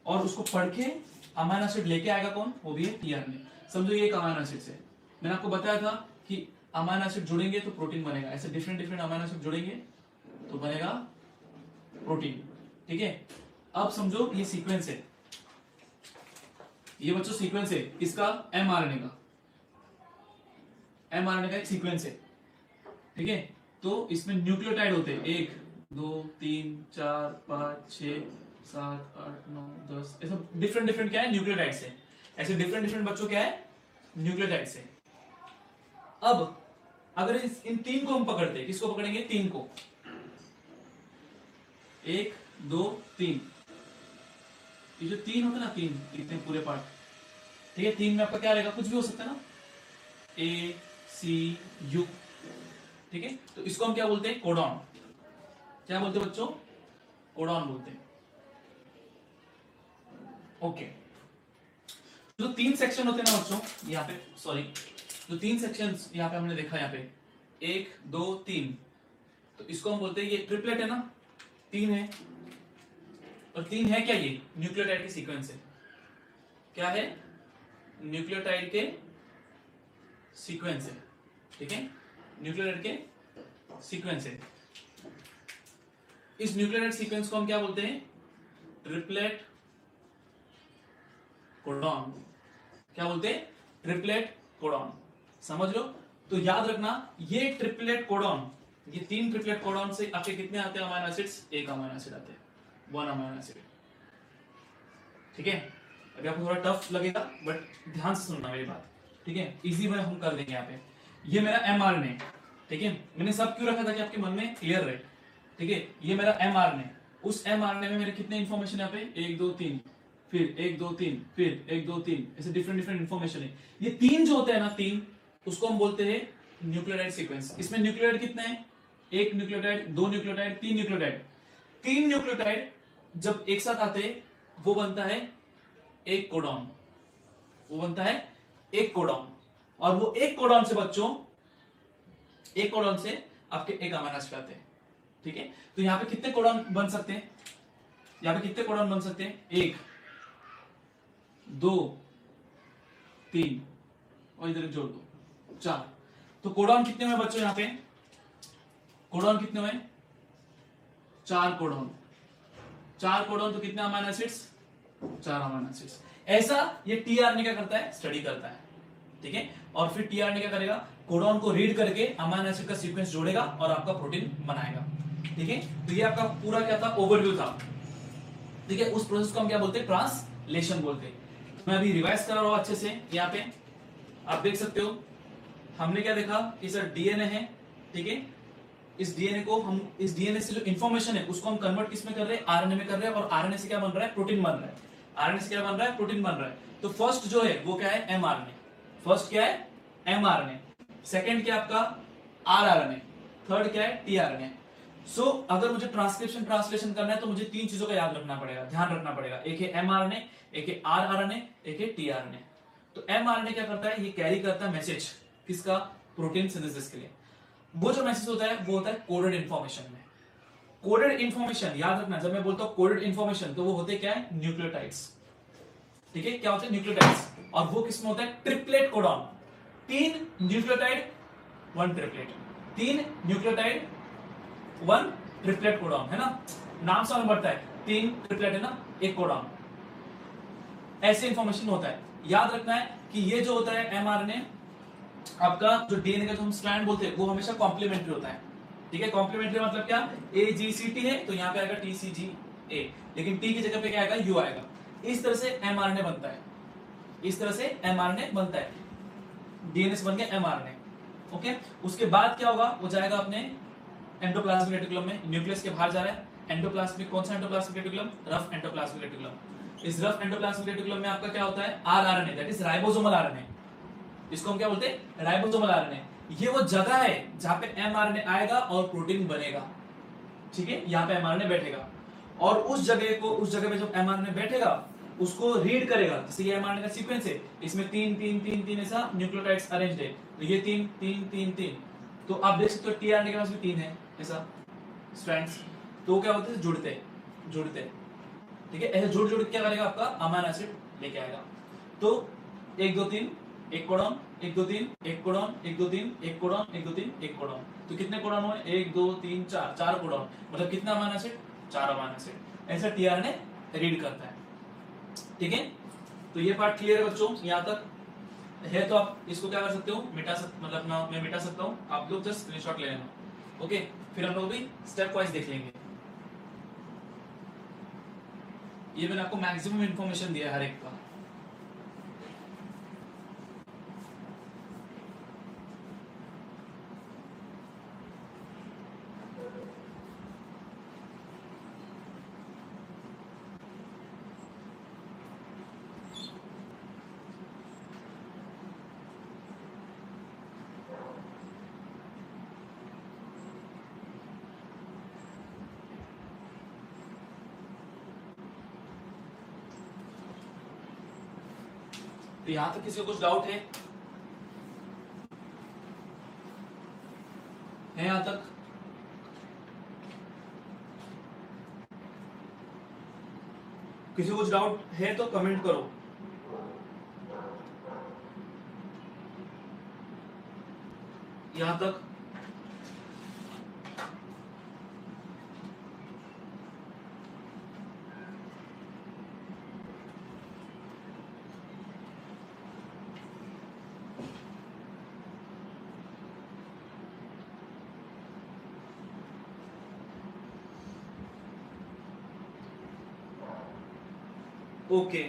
Speaker 1: और उसको पढ़ के अमीनो एसिड लेके आएगा कौन, वो भी है टीआरएनए। समझो ये एक अमीनो एसिड से, मैंने आपको बताया था कि अमाइनो एसिड जुड़ेंगे तो प्रोटीन बनेगा, ऐसे डिफरेंट डिफरेंट अमाइनो एसिड जुड़ेंगे तो बनेगा प्रोटीन। ठीक है, अब समझो ये सीक्वेंस है, ये बच्चों सीक्वेंस है इसका एमआरएनए का, एमआरएनए का एक सीक्वेंस है। ठीक है, तो इसमें न्यूक्लियोटाइड होते हैं 1 2 3 4 5 6 7 8 9 10, ऐसा डिफरेंट डिफरेंट क्या है न्यूक्लियोटाइड्स है, ऐसे डिफरेंट डिफरेंट बच्चों क्या है न्यूक्लियोटाइड्स है। अब अगर इन 3 को हम पकड़ते हैं, किसको पकड़ेंगे 3 को, 1 2 3, ये जो 3 होता है ना 3 इतने पूरे पार्ट, ठीक है 3 में आपका क्या रहेगा, कुछ भी हो सकता है ना, ए सी यू। ठीक है, तो इसको हम क्या बोलते हैं कोडॉन, क्या बोलते हैं बच्चों कोडॉन बोलते हैं। ओके, जो 3 सेक्शन होते हैं ना बच्चों यहाँ पे, सॉरी जो 3 सेक्शंस यहाँ पे हमने देखा, यहाँ पे 1 2 3, तो इसको हम बोलते हैं ये ट्रिपलेट है ना, 3 है, और 3 है क्या, ये न्यूक्लियोटाइड के सीक्वेंस है, क्या है न्यूक्लियोटाइड के सीक्वेंस है। ठीक है, न्यूक्लियोटाइड के सीक्वेंस है, इस न्यूक्लियोटाइड सीक्वेंस को हम क्या बोलते हैं ट्रिपलेट कोडॉन, क्या बोलते हैं ट्रिपलेट कोडॉन, समझ लो। तो याद रखना ये ट्रिपलेट कोडॉन, ये 3 ट्रिपलेट कोडॉन से आपके कितने आते हैं अमाइनो एसिड्स, 1 अमाइनो एसिड आते हैं, 1 अमाइनो एसिड। ठीक है, अभी आपको थोड़ा टफ लगेगा बट ध्यान से सुनना मेरी बात। ठीक है, इजी में हम कर देंगे यहाँ पे। ये मेरा एमआरएनए, ठीक है, मैंने सब क्यों रखा था कि आपके मन में क्लियर रहे। ठीक है, ये मेरा एमआरएनए, उस एमआरएनए में मेरे कितने इंफॉर्मेशन यहाँ पे 1 2 3, फिर 1 2 3, फिर 1 2 3, ऐसे डिफरेंट डिफरेंट इंफॉर्मेशन है। ये 3 जो होते हैं ना 3, उसको हम बोलते हैं न्यूक्लियोटाइड सीक्वेंस। इसमें न्यूक्लियोटाइड कितने हैं, 1 न्यूक्लियोटाइड, 2 न्यूक्लियोटाइड, 3 न्यूक्लियोटाइड। 3 न्यूक्लियोटाइड जब एक साथ आते हैं वो बनता है एक कोडॉन, वो बनता है एक कोडॉन, और वो एक कोडॉन से बच्चों, एक कोडॉन से आपके एक अमीनो एसिड आते हैं। ठीक है, तो यहां पे कितने कोडॉन बन सकते हैं, यहां पे कितने कोडॉन बन सकते हैं, 1 2 3 और इधर जोड़ दो 4। तो कोडॉन कितने हुए बच्चों, यहां पे कोडॉन कितने हुए, 4 कोडॉन, 4 कोडॉन, तो कितने अमीनो एसिड्स, 4 अमीनो एसिड्स। ऐसा ये टीआरएनए क्या करता है, स्टडी करता है। ठीक है, और फिर टीआरएनए क्या करेगा, कोडॉन को रीड करके अमीनो एसिड का सीक्वेंस जोड़ेगा और आपका प्रोटीन बनाएगा। ठीक है, तो ये आपका पूरा क्या था, ओवरव्यू था। ठीक है, उस प्रोसेस को हम क्या बोलते हैं, ट्रांसलेशन बोलते हैं। मैं अभी रिवाइज कर रहा हूं अच्छे से, यहाँ पे आप देख सकते हो हमने क्या देखा कि सर डीएनए है। ठीक है, इस डीएनए को हम, इस डीएनए से जो इंफॉर्मेशन है उसको हम कन्वर्ट किस में कर रहे हैं, आरएनए में कर रहे हैं, और आरएनए से क्या बन रहा है, प्रोटीन बन रहा है। आरएनए से क्या बन रहा है, प्रोटीन बन रहा है। तो फर्स्ट जो है वो क्या है, एमआरएनए, फर्स्ट क्या है एमआरएनए, सेकंड क्या आपका आरआरएनए, थर्ड क्या है टीआरएनए। सो अगर मुझे ट्रांसलेशन करना है तो मुझे 3 चीजों का याद रखना पड़ेगा, ध्यान रखना पड़ेगा, एक है एमआरएनए, एक है आरआरएनए, एक है टीआरएनए। तो एमआरएनए क्या करता है, ये कैरी करता है मैसेज, किसका, प्रोटीन सिंथेसिस के लिए। वो जो मैसेज होता है वो होता है कोडेड इंफॉर्मेशन में। कोडेड इंफॉर्मेशन याद रखना, जब मैं बोलता हूं कोडेड इंफॉर्मेशन तो वो होते क्या है, न्यूक्लियोटाइड्स। ठीक है, क्या होते हैं न्यूक्लियोटाइड्स, और वो किसमें होता है, triplet codon. 3 nucleotide 1 triplet, 3 nucleotide 1 triplet codon, है ना, नाम से हमें बढ़ता है, 3 ट्रिपलेट है ना, 1 कोडॉन। ऐसे इंफॉर्मेशन होता है। याद रखना है कि ये जो होता है एमआरएनए आपका, जो डीएनए का जो हम स्ट्रैंड बोलते हैं वो हमेशा कॉम्प्लीमेंट्री होता है। ठीक है, कॉम्प्लीमेंट्री मतलब क्या, ए जी सी टी है तो यहाँ पे आएगा टी सी जी ए, लेकिन टी की जगह पे क्या आएगा, यू आएगा। इस तरह से एमआरएनए बनता है, इस तरह से एमआरएनए बनता है, डीएनए से बन गया एमआरएनए। ओके, उसके बाद क्या होगा, वो जाएगा अपने एंडोप्लाज्मिक रेटिकुलम में, न्यूक्लियस के बाहर जा रहा है। एंडोप्लाज्मिक, कौन सा endoplasmic reticulum, rough endoplasmic reticulum. इस रफ एंडोप्लाज्मिक रेटिकुलम में आपका क्या होता है, rRNA, that is ribosomal RNA, इसको हम क्या बोलते हैं, राइबोसोमल आरएनए। ये वो जगह है जहां पे एमआरएनए आएगा और प्रोटीन बनेगा। ठीक है, यहाँ पे एमआरएनए बैठेगा, और उस जगह को, उस जगह पे जब एमआरएनए बैठेगा उसको रीड करेगा। जैसे ये एमआरएनए का सीक्वेंस है, इसमें 3 3 3 3 ऐसा न्यूक्लियोटाइड्स अरेंज्ड है, तो ये 3 3 3 3, तो आप देख सकते हो टीआरएनए के पास भी 3 है ऐसा स्ट्रैंड्स, तो क्या होते हैं, जुड़ते जुड़ते। ठीक है, ऐसे जुड़ जुड़ क्या करेगा, आपका अमीनो एसिड लेके आएगा। तो 1 2 3 एक कोडॉन, 1 2 3, एक कोडॉन, 1 2 3, एक कोडॉन, 1 2 3, एक कोडॉन। तो कितने कोडॉन हुए? 1 2 3 4, 4 कोडॉन। मतलब कितना अमीनो एसिड? 4 amino acid. ऐसे टीआरएनए रीड करता है। ठीक है, तो ये पार्ट क्लियर है बच्चों? यहां तक है तो आप इसको क्या कर सकते हो, मिटा सकते, मतलब ना मैं मिटा सकता हूं, आप लोग जस्ट स्क्रीनशॉट ले लेना। ओके, फिर हम लोग भी स्टेप वाइज देख लेंगे। ये मैंने आपको मैक्सिमम इंफॉर्मेशन दिया है हर एक का। तो यहां तक किसी को कुछ डाउट है? यहां तक? किसी को कुछ डाउट है तो कमेंट करो। यहां तक? ओके,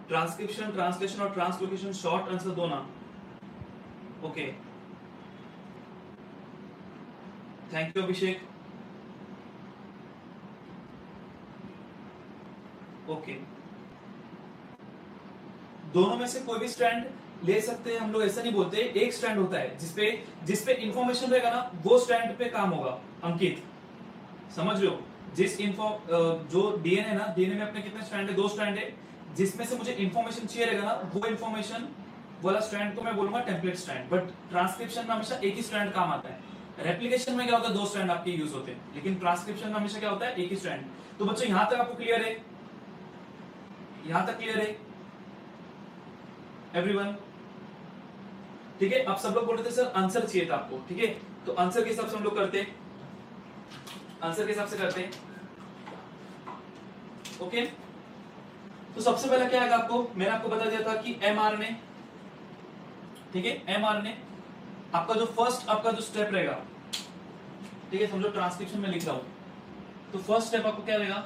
Speaker 1: ट्रांसक्रिप्शन, ट्रांसलेशन और ट्रांसलोकेशन शॉर्ट आंसर दो ना। Okay, thank you Abhishek. Okay, दोनों में से कोई भी स्ट्रैंड ले सकते हैं हम लोग, ऐसा नहीं बोलते। एक स्ट्रैंड होता है जिसपे इंफॉर्मेशन रहेगा ना, वो स्ट्रैंड पे काम होगा। अंकित समझ लो, जिस जो डीएनए ना, डीएनए में अपने कितने स्ट्रैंड है? 2 स्ट्रैंड है। जिसमें से मुझे इंफॉर्मेशन चाहिए रहेगा ना, वो इंफॉर्मेशन वाला स्ट्रैंड को मैं बोलूंगा टेम्पलेट स्ट्रैंड। बट ट्रांसक्रिप्शन में हमेशा एक ही स्ट्रैंड काम आता है। रेप्लिकेशन में क्या होता है? 2 स्ट्रैंड आपके यूज होते हैं, लेकिन ट्रांसक्रिप्शन में हमेशा क्या होता है? एक ही स्ट्रैंड। तो बच्चों यहां तक आपको क्लियर है? यहां तक क्लियर है एवरीवन? ठीक है, अब सब लोग बोल रहे थे सर आंसर चाहिए था आपको। ठीक है, तो आंसर के हिसाब से हम लोग करते हैं, आंसर के हिसाब से करते हैं। ओके, तो सबसे पहले क्या आएगा आपको? मैंने आपको बता दिया था कि एमआरएनए। ठीक है, एमआरएनए आपका जो फर्स्ट आपका जो स्टेप रहेगा, ठीक है, समझो ट्रांसक्रिप्शन में लिख रहा हूं, तो फर्स्ट स्टेप आपको क्या रहेगा?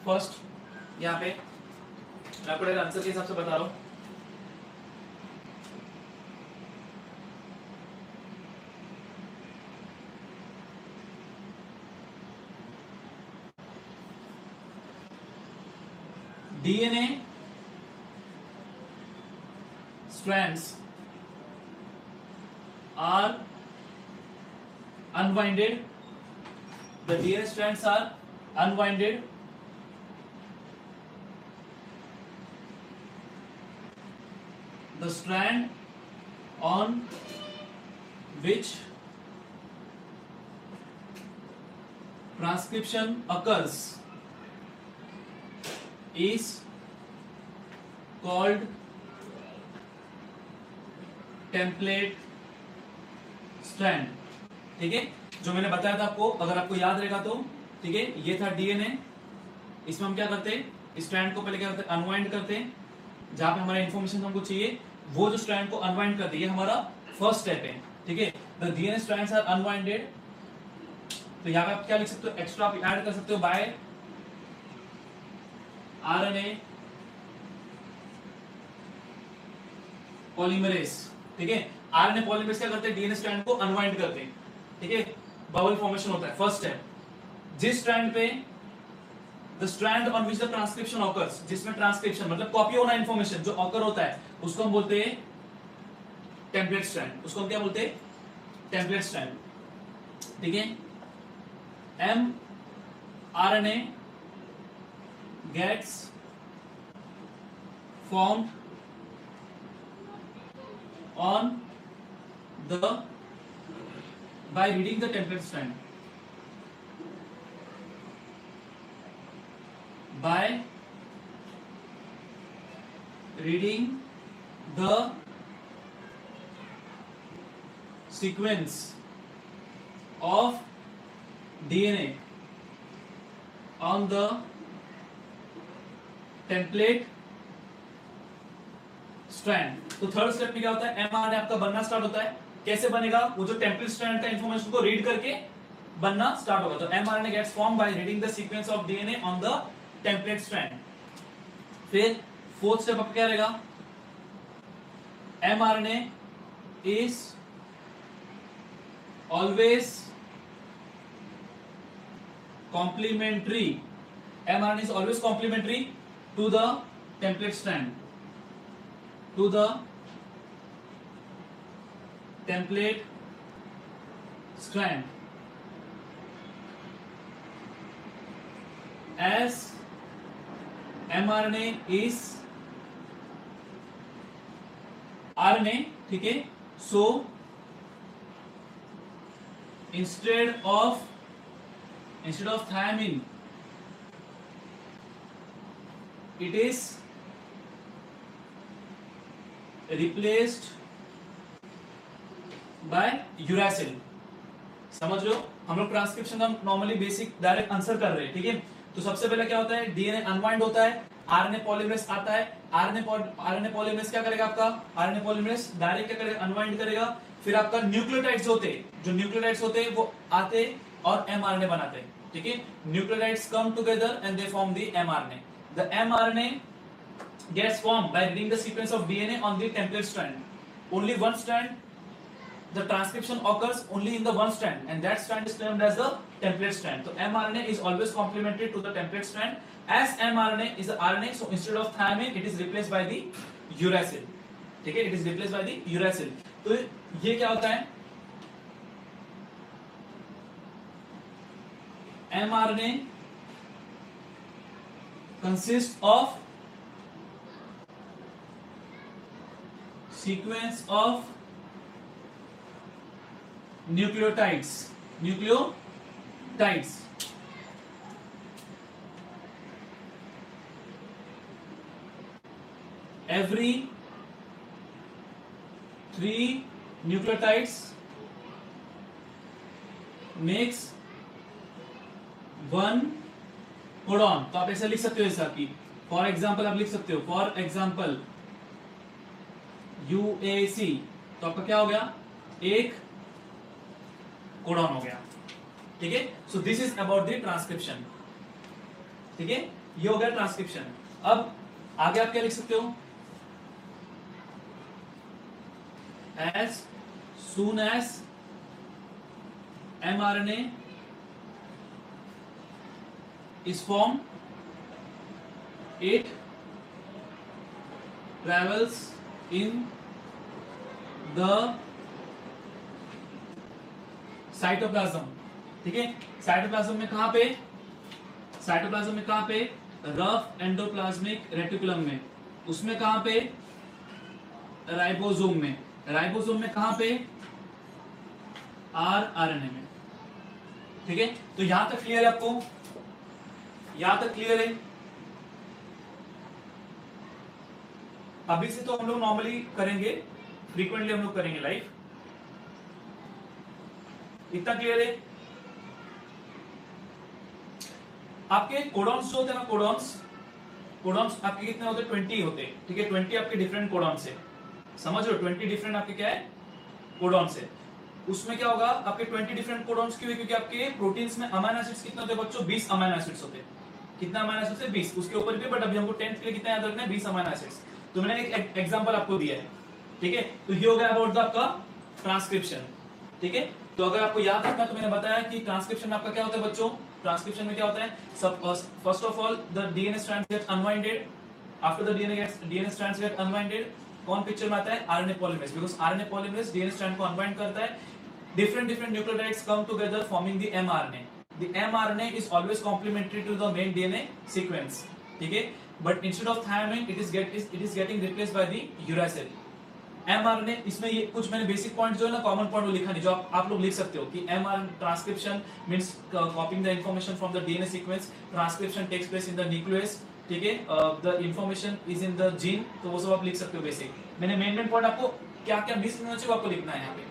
Speaker 1: फर्स्ट यहां पे मैं आपको आंसर के हिसाब से बता रहा हूं। DNA strands are unwinded. The DNA strands are unwinded. The strand on which transcription occurs is called template strand. ठीक है, जो मैंने बताया था आपको, अगर आपको याद रहेगा तो, ठीक है, ये था डीएनए। इसमें हम क्या करते हैं? स्ट्रैंड को पहले क्या करते हैं? अनवाइंड करते हैं। जहां पे हमारा इंफॉर्मेशन हमको चाहिए, वो जो स्ट्रैंड को अनवाइंड करते हैं, ये हमारा फर्स्ट स्टेप है। ठीक है, द डीएनए स्ट्रैंड्स आर अनवाइंडेड। तो यहाँ पे आप क्या लिख सकते हो? एक्स्ट्रा आप ऐड कर सकते हो बाय आरएनए पॉलीमरेज। ठीक है, आरएनए पॉलीमरेज क्या करते हैं? डीएनए स्ट्रैंड को अनवाइंड करते हैं। ठीक है, बबल फॉर्मेशन होता है फर्स्ट स्टेप। जिस स्ट्रैंड पे the strand on which the transcription occurs, जिसमें ट्रांसक्रिप्शन मतलब कॉपी होना इंफॉर्मेशन जो ऑकर होता है, उसको हम बोलते हैं टेम्पलेट स्ट्रैंड। उसको हम क्या बोलते हैं? Template strand. ठीक है, M RNA gets formed on the by reading the template strand, by reading the sequence of DNA on the template strand. तो थर्ड स्टेप में क्या होता है, एमआरएनए आपका बनना स्टार्ट होता है। कैसे बनेगा, वो जो टेम्पलेट स्ट्रैंड का इंफॉर्मेशन को रीड करके बनना स्टार्ट होगा। तो mRNA gets form by reading the sequence of DNA on the template strand. फिर फोर्थ स्टेप आपका क्या रहेगा, mRNA is always complementary, mRNA is always complementary to the template strand, to the template strand, as mRNA is RNA, ठीक है। so instead of thymine, it is replaced by uracil। समझ लो, हम लोग transcription का normally basic direct answer कर रहे हैं, ठीक है। तो सबसे पहले क्या होता है, डीएनए अनवाइंड होता है, आरएनए पॉलीमरेज आता है। आरएनए पॉलीमरेज क्या करेगा, आपका आरएनए पॉलीमरेज डायरेक्ट क्या करेगा, अनवाइंड करेगा। फिर आपका न्यूक्लियोटाइड्स होते हैं वो आते और एमआरएनए बनाते हैं, ठीक है। Nucleotides come together and they form the mRNA. The mRNA gets formed by reading the sequence of DNA on the template strand. Only one strand, the transcription occurs only in the one strand, and that strand is termed as the template strand. So mRNA is always complementary to the template strand, as mRNA is the RNA. So instead of thymine, it is replaced by the uracil. ठीक है, it is replaced by the uracil. तो ये क्या होता है, mRNA consists of sequence of nucleotides every 3 nucleotides makes 1 codon. तो आप ऐसा लिख सकते हो, ऐसा कि फॉर एग्जाम्पल आप लिख सकते हो, फॉर एग्जाम्पल UAC, तो आपका क्या हो गया, एक कोडॉन हो गया, ठीक है। So this is about the transcription, ठीक है, ये हो गया ट्रांसक्रिप्शन। अब आगे आप क्या लिख सकते हो, as soon as mRNA is formed, it travels in the cytoplasm, ठीक है। साइटोप्लाज्म में कहां पे, रफ एंडोप्लाज्मिक रेटिकुलम में, उसमें कहां पे, राइबोसोम में कहां पे, आरएनए में, ठीक है। तो यहां तक क्लियर है आपको, यहां तक क्लियर है। अभी से तो हम लोग नॉर्मली करेंगे, फ्रीक्वेंटली हम लोग करेंगे लाइव, इतना क्लियर है। आपके कोडॉन्स जो होते हैं ना, कोडॉन्स आपके कितने होते हैं, 20 होते हैं, ठीक है। 20 आपके डिफरेंट कोडॉन्स है, समझ लो, 20 डिफरेंट आपके क्या है, कोडॉन्स है। उसमें क्या होगा, आपके 20 डिफरेंट कोडॉन्स क्यों है, क्योंकि आपके प्रोटीन्स में अमीनो एसिड्स कितने होते हैं बच्चों, 20 अमीनो एसिड्स होते हैं। कितना अमीनो एसिड्स है, 20, उसके ऊपर भी, बट अभी हमको 10th के लिए कितना याद रखना है, 20 अमीनो एसिड्स। तो मैंने एक एग्जांपल आपको दिया है, ठीक है। तो ये हो गया अबाउट द आपका ट्रांसक्रिप्शन, ठीक है। तो अगर आपको याद रखना, तो मैंने बताया कि ट्रांसक्रिप्शन में आपका क्या होता है बच्चों, ट्रांसक्रिप्शन में क्या होता है, first of all the DNA strands get unwinded, after the DNA strands get unwinded, कौन पिक्चर में आता है, RNA polymerase, because RNA polymerase DNA strand को अनवाइंड करता है। different nucleotides come together forming the mRNA. The mRNA is always complementary to the main DNA sequence, ठीक है। But instead of thymine, it is getting replaced by the uracil. mRNA, इसमें ये कुछ मैंने basic point जो है ना, common point वो लिखा नहीं, जो आप लोग लिख सकते हो कि mRNA transcription means copying the information from the DNA sequence, transcription takes place in the nucleus, ठीक है, the information is in the gene, तो वो सब आप लिख सकते हो बेसिक। मैंने मेन पॉइंट आपको क्या क्या मिस नहीं होना चाहिए आपको लिखना है यहाँ पे,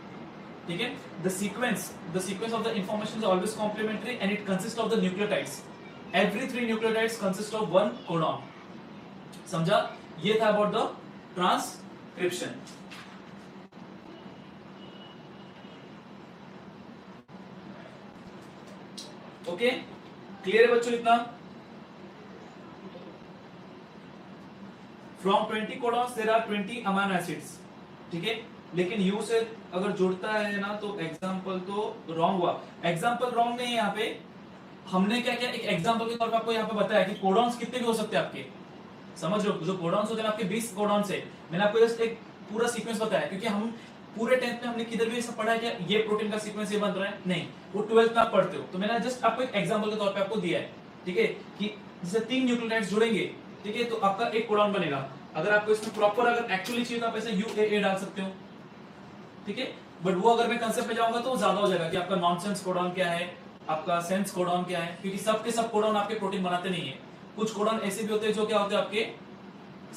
Speaker 1: ठीक है। The sequence of the information is always complementary and it consist of the nucleotides, every 3 nucleotides consist of 1 codon. समझा? ये था about the transcription. Okay, clear है बच्चों इतना? From 20 codons there are 20 amino acids, ठीक है। लेकिन यू से अगर जुड़ता है ना तो एग्जांपल तो रॉन्ग हुआ। एग्जांपल रॉन्ग नहीं है यहाँ पे, हमने क्या किया, एक एग्जांपल के तौर पे आपको यहाँ पे बताया कि कोडॉन्स कितने भी हो सकते हैं आपके, समझ रहे हो? जो कोडॉन्स होते हैं आपके 20 कोडॉन्स है। मैंने आपको जस्ट एक पूरा सीक्वेंस बताया, क्योंकि हम पूरे 10th में हमने किधर भी ऐसा पढ़ा है कि ये प्रोटीन का सीक्वेंस ये बन रहा है, नहीं, वो 12th में आप पढ़ते हो। तो मैंने जस्ट आपको एक एग्जांपल के तौर पे आपको दिया है, ठीक है, कि जैसे 3 न्यूक्लियोटाइड्स जुड़ेंगे, ठीक है, तो आपका एक कोडॉन बनेगा। अगर आपको इसमें प्रॉपर अगर एक्चुअली चाहिए तो आप ऐसे UAA डाल सकते हो, ठीक है। बट वो अगर मैं कंसेप्ट पे जाऊंगा तो ज्यादा हो जाएगा कि आपका नॉनसेंस कोडॉन क्या है, आपका सेंस कोडॉन क्या है, क्योंकि सबके सब कोडॉन आपके प्रोटीन बनाते नहीं है। कुछ कोडॉन ऐसे भी होते हैं जो क्या होते हैं आपके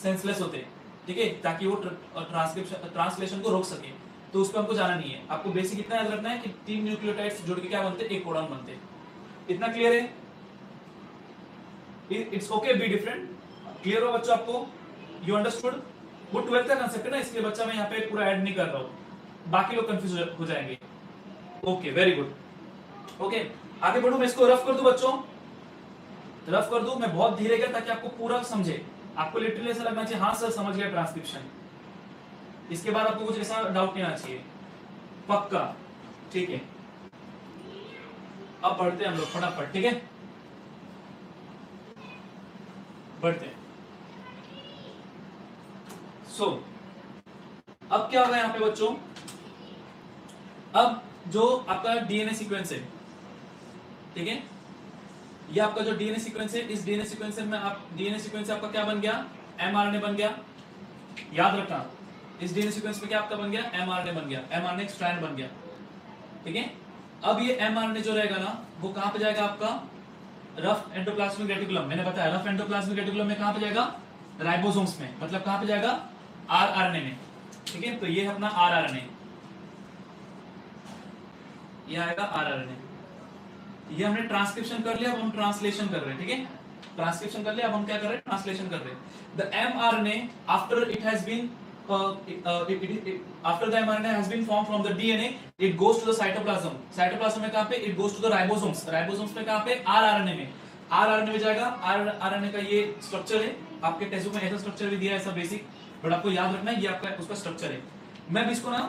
Speaker 1: सेंसलेस होते हैं, ठीक है, ताकि वो ट्रांसलेशन को रोक सके। तो उस पर हमको जाना नहीं है, आपको बेसिक इतना याद रखना है कि 3 न्यूक्लियोटाइड्स जुड़ के क्या बनते हैं, एक कोडॉन बनते हैं। इतना क्लियर है? It's okay be different. Clear हो बच्चों आपको? You understood? वो 12th का कांसेप्ट है ना, इसलिए बच्चा मैं यहाँ पे पूरा ऐड नहीं कर रहा हूँ, बाकी लोग कंफ्यूज हो जाएंगे। Okay, very good. ओके, आगे बढ़ू, मैं इसको रफ कर दूं बच्चों, रफ कर दूं मैं बहुत धीरे गया ताकि आपको पूरा समझे। आपको लिटरली ऐसा लगना चाहिए हाँ सर समझ गया ट्रांसक्रिप्शन, इसके बाद आपको कुछ ऐसा डाउट नहीं आना चाहिए, पक्का, ठीक है। अब बढ़ते हैं हम लोग फटाफट, ठीक है, बढ़ते हैं। सो अब क्या होगा यहाँ पे बच्चों, अब जो आपका डीएनए सीक्वेंस है, ठीक है, ये आपका जो डीएनए सीक्वेंस है, इस डीएनए सीक्वेंस में आप डीएनए सीक्वेंस आपका क्या बन गया, एमआरएनए बन गया। याद रखना, इस डीएनए सीक्वेंस में क्या आपका बन गया, एमआरएनए बन गया, एमआरएनए स्ट्रैंड बन गया, ठीक है। अब ये एमआरएनए जो रहेगा ना, वो कहां पे जाएगा, आपका रफ एंडोप्लाज्मिक रेटिकुलम। मैंने बताया रफ एंडोप्लाज्मिक रेटिकुलम में कहां पे जाएगा, राइबोसोम्स में, मतलब कहां पे जाएगा, आरआरएनए में, ठीक है। तो ये है अपना आरआरएनए, ये आएगा आरआरएनए। ये हमने ट्रांसक्रिप्शन कर लिया, अब हम ट्रांसलेशन कर रहे हैं, ठीक है। ट्रांसक्रिप्शन कर लिया, अब हम क्या कर रहे हैं, ट्रांसलेशन कर रहे हैं। The mRNA after it has been after the mRNA has been formed from the DNA, it goes to the cytoplasm. cytoplasm में कहां पे, it goes to the ribosomes. ribosomes में कहां पे, rRNA में, rRNA में जाएगा। rRNA का ये स्ट्रक्चर है, आपके टेस्ट बुक में ऐसा स्ट्रक्चर भी दिया है, ऐसा बेसिक, बट आपको याद रखना है ये आपका उसका स्ट्रक्चर है। मैं भी इसको ना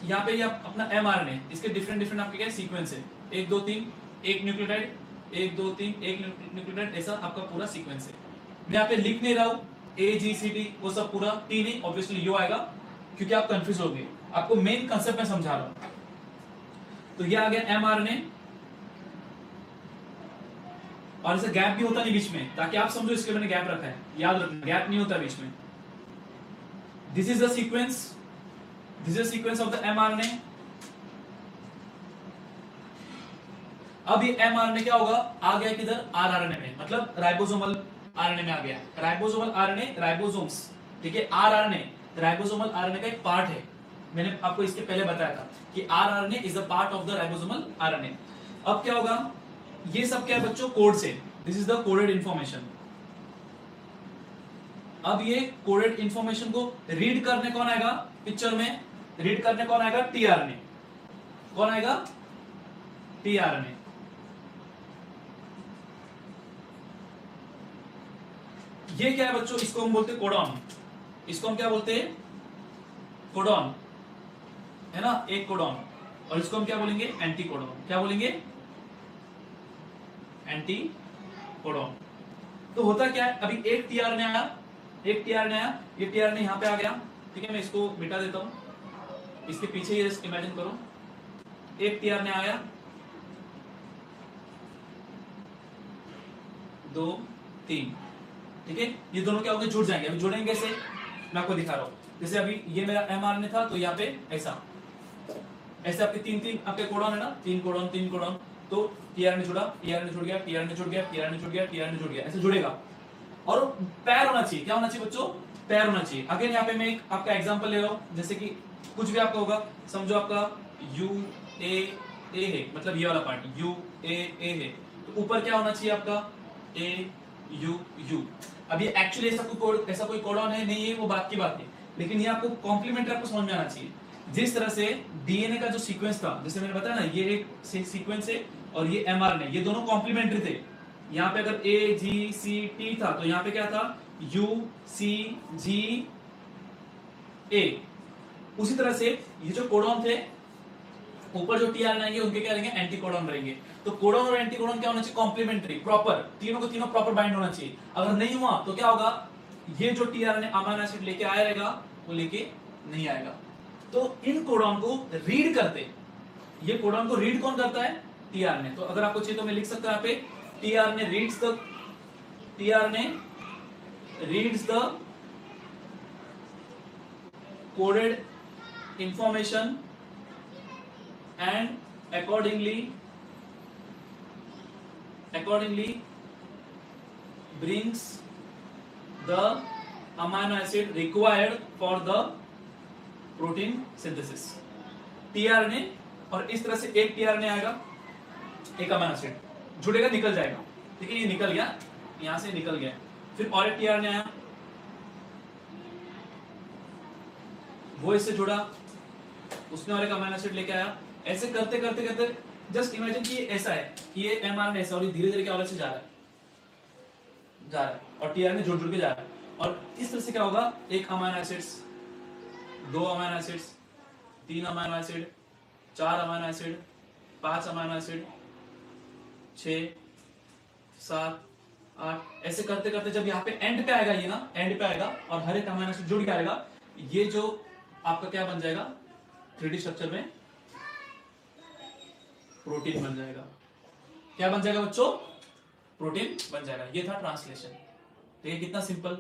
Speaker 1: यहाँ पे ये अपना mRNA, इसके डिफरेंट डिफरेंट आपके क्या सीक्वेंस है, 1 2 3, एक न्यूक्लियोटाइड, 1 2 3, एक न्यूक्लियोटाइड, ऐसा आपका पूरा सीक्वेंस है। मैं यहाँ पे लिख नहीं रहा हूँ AGCD, वो सब पूरा T नहीं, ऑब्वियसली यू आएगा, क्योंकि आप कंफ्यूज हो गए। आपको मेन कंसेप्ट में समझा रहा हूं। तो ये आ गया mRNA, और इसे गैप भी होता नहीं बीच में, ताकि आप समझो इसके मैंने गैप रखा है, याद रखना गैप नहीं होता बीच में। This is the sequence, this is sequence of the mRNA। अब ये mRNA क्या होगा, आ गया किधर, rRNA में, मतलब राइबोसोमल आरएनए में आ गया। राइबोसोमल आरएनए, राइबोसोम्स, ठीक है। आरआरएनए राइबोसोमल आरएनए का एक पार्ट है, मैंने आपको इसके पहले बताया था कि rRNA is a part of the ribosomal RNA. अब क्या होगा, ये सब क्या है बच्चों, कोड से, this is the coded information. अब ये कोडेड इंफॉर्मेशन को रीड करने कौन आएगा, पिक्चर में रीड करने कौन आएगा, टीआरएनए। कौन आएगा, टीआरएनए। ये क्या है बच्चों, इसको हम बोलते हैं कोडॉन, इसको हम क्या बोलते हैं, कोडॉन, है ना, एक कोडॉन। और इसको हम क्या बोलेंगे, एंटी कोडॉन। क्या बोलेंगे, एंटी कोडॉन। तो होता क्या है, अभी एक टीआरएनए आया, एक टीआरएनए आया, ये टीआरएनए यहां पे आ गया, ठीक है। मैं इसको मिटा देता हूं, इसके पीछे ये इमेजिन करो, एक टीआरएनए आया, 2 3, ठीक है। ये दोनों क्या होंगे, जुड़ जाएंगे। अभी जुड़ेंगे कैसे, मैं आपको दिखा रहा हूं। जैसे अभी ये मेरा एमआरएनए था, तो यहाँ पे ऐसा, ऐसे आपके 3 आपके कोडॉन है ना, 3 कोडॉन, तो टीआरएनए जुड़ा, टीआरएनए जुड़ गया, टीआरएनए जुड़ गया, टीआरएनए जुड़ गया, टीआरएनए जुड़ गया, ऐसे जुड़ेगा। और पैर होना चाहिए। क्या होना चाहिए बच्चों? पैर होना चाहिए। अगेन यहाँ पे मैं एक आपका एग्जांपल ले रहा हूं, जैसे कि कुछ भी आपका होगा, समझो आपका यू ए है, मतलब ये वाला पार्ट यू ए है, तो ऊपर क्या होना चाहिए आपका? ए यू यू। अब ये एक्चुअली ऐसा कोई कोडॉन है नहीं है, वो बात की बात है, लेकिन ये आपको कॉम्प्लीमेंट्री आपको समझ में आना चाहिए। जिस तरह से डीएनए का जो सीक्वेंस था, जैसे मैंने बताया ना, ये एक सीक्वेंस है और ये एमआरएनए, ये दोनों कॉम्प्लीमेंट्री थे। यहाँ पे अगर ए जी सी टी था, तो यहाँ पे क्या था? यू सी जी ए। उसी तरह से ये जो कोडॉन थे, ऊपर जो टीआरएनए आएंगे उनके क्या रहेंगे? एंटी कोडॉन रहेंगे। तो कोडॉन और एंटी कोडॉन क्या होना चाहिए? कॉम्प्लीमेंट्री, प्रॉपर, तीनों को तीनों प्रॉपर बाइंड होना चाहिए। अगर नहीं हुआ तो क्या होगा? ये जो टीआरएनए अमीनो एसिड लेके आया रहेगा, वो लेके नहीं आएगा। तो इन कोडॉन को रीड करते, ये कोडॉन को रीड कौन करता है? टीआरएनए। तो अगर आपको चाहिए तो मैं लिख सकता हूं यहाँ पे, tRNA reads the coded information and accordingly brings the amino acid required for the protein synthesis। TRNA, और इस तरह से एक टीआरएनए आएगा, एक अमीनो एसिड जुड़ेगा, निकल जाएगा, ठीक है, ये निकल गया, यहां से निकल गया। फिर और एक टीआरएनए आया, वो इससे जुड़ा, उसने और एक अमीनो एसिड लेके आया। ऐसे करते करते करते जस्ट इमेजिन कि ये ऐसा है कि ये एमआरएनए ऐसा, और ये धीरे धीरे क्या से जा रहा है और टीआरएनए जुड़ जुड़ के जा रहा है। और इस तरह से क्या होगा? एक अमीनो एसिड्स, दो अमीनो एसिड्स, तीन अमीनो एसिड, चार अमीनो एसिड, पांच अमीनो एसिड, 6 7 8, ऐसे करते करते जब यहाँ पे एंड पे आएगा, ये ना एंड पे आएगा और हर एक अमीनो एसिड जुड़ के आएगा, ये जो आपका क्या बन जाएगा? 3D स्ट्रक्चर में प्रोटीन बन जाएगा। क्या बन जाएगा बच्चों? प्रोटीन बन जाएगा। ये था ट्रांसलेशन। ठीक है, कितना सिंपल।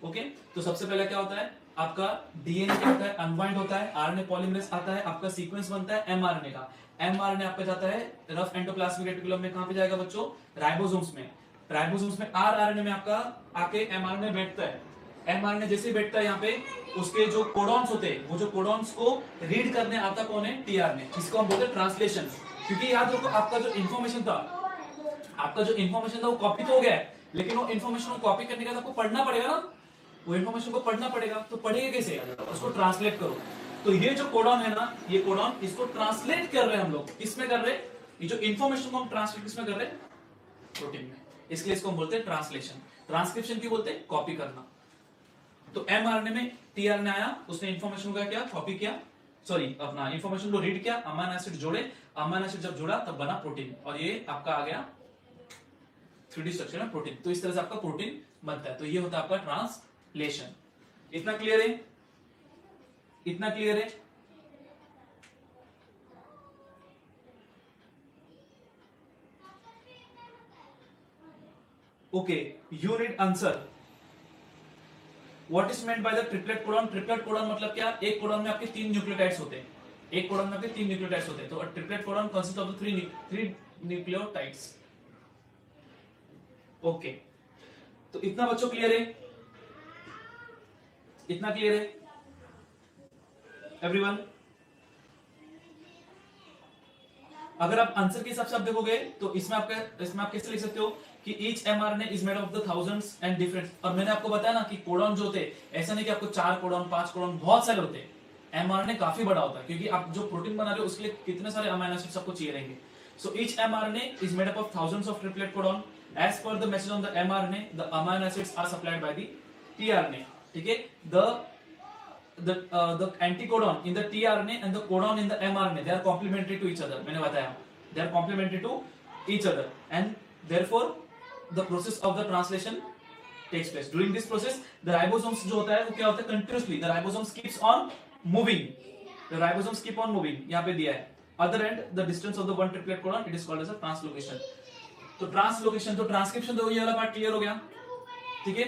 Speaker 1: ओके, तो सबसे पहले क्या होता है? आपका डीएनए क्या होता है? अनवाइंड होता है, आरएनए पॉलीमरेज आता है, आपका सीक्वेंस बनता है एमआरएनए का। एमआरएनए आपका जाता है रफ एंडोप्लाज्मिक रेटिकुलम में, कहां पे जाएगा बच्चों? राइबोसोम्स में। राइबोसोम्स में आरएनए में आपका आके एमआरएनए बैठता है। एमआरएनए जैसे बैठता है यहाँ पे, उसके जो कोडॉन्स होते हैं, वो जो कोडॉन्स को रीड करने आता कौन है? टीआरएनए। इसको हम बोलते हैं ट्रांसलेशन। क्योंकि याद रखो, आपका जो इन्फॉर्मेशन था वो कॉपी तो हो गया है, लेकिन वो इन्फॉर्मेशन को कॉपी करने के बाद आपको पढ़ना पड़ेगा ना, वो इन्फॉर्मेशन को पढ़ना पड़ेगा। तो पढ़ेगा कैसे? उसको ट्रांसलेट करो। तो ये जो कोडॉन है ना, ये कोडॉन, इसको ट्रांसलेट कर रहे हैं हम लोग। किसमें कर रहे हैं? ये जो इन्फॉर्मेशन को हम ट्रांसलेट किसमें कर रहे हैं? प्रोटीन में। इसलिए इसको हम बोलते हैं ट्रांसलेशन। ट्रांसक्रिप्शन क्यों बोलते हैं? कॉपी करना। तो एमआरएनए में टीआरएनए आया, उसने इन्फॉर्मेशन का क्या? कॉपी किया, सॉरी अपना इन्फॉर्मेशन को रीड किया, अमीनो एसिड जोड़े, अमीनो एसिड जब जुड़ा तब बना प्रोटीन, और ये आपका आ गया 3D स्ट्रक्चर में प्रोटीन। तो इस तरह से आपका प्रोटीन बनता है। तो ये होता है आपका ट्रांसलेशन। इतना क्लियर है? इतना क्लियर है? Okay, you need answer. What is meant by the triplet codon? Triplet codon मतलब क्या? एक कोडॉन में आपके 3 न्यूक्लियोटाइड्स होते हैं। एक कोडॉन में आपके 3 न्यूक्लियोटाइड्स होते हैं। तो triplet codon consist of 3 nucleotides. Okay, तो इतना बच्चों क्लियर है? इतना क्लियर है एवरीवन? अगर आप आंसर के हिसाब से आप देखोगे तो इसमें आप कैसे लिख सकते हो कि each mRNA is made of the thousands and different. और मैंने आपको बताया ना कि कोडॉन जो होते हैं, ऐसा नहीं कि आपको 4 कोडॉन 5 कोडॉन, बहुत सारे होते हैं। एमआरएनए काफी बड़ा होता है, क्योंकि आप जो प्रोटीन बना रहे हो उसके लिए कितने सारे अमीनो एसिड्स आपको चाहिए रहेंगे। So each mRNA is made up of thousands of triplet codon. As per the message on the mRNA, the amino acids are supplied by the tRNA. ठीक है, the anticodon in the tRNA and the codon in the mRNA, they are complementary to each other. मैंने बताया, they are complementary to each other, and therefore the process of the translation takes place. During this process, the ribosomes जो होता है वो क्या होता है? Continuously the ribosomes keeps on moving. The ribosomes keep on moving. यहाँ पे दिया है. Other end, the distance of the one triplet codon, it is called as a translocation. तो ट्रांसलोकेशन, तो ट्रांसक्रिप्शन, तो ये वाला पार्ट क्लियर हो गया। ठीक है,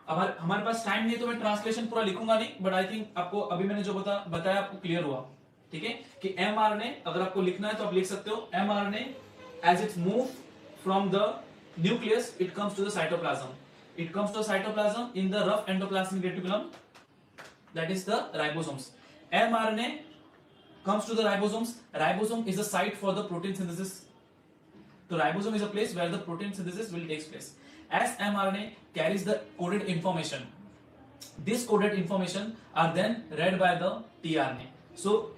Speaker 1: अब हमारे पास टाइम नहीं तो मैं ट्रांसलेशन पूरा लिखूंगा नहीं, बट आई थिंक आपको अभी मैंने जो बताया आपको क्लियर हुआ। ठीक है, कि एमआरएनए अगर आपको लिखना है तो आप लिख सकते हो, mRNA as it move from the nucleus it comes to the cytoplasm. It comes to cytoplasm in the rough endoplasmic reticulum, that is the ribosomes. mRNA comes to the ribosomes. Ribosome is the site for the protein synthesis. So ribosome is a place where the protein synthesis will take place. As mRNA carries the coded information, this coded information are then read by the tRNA. So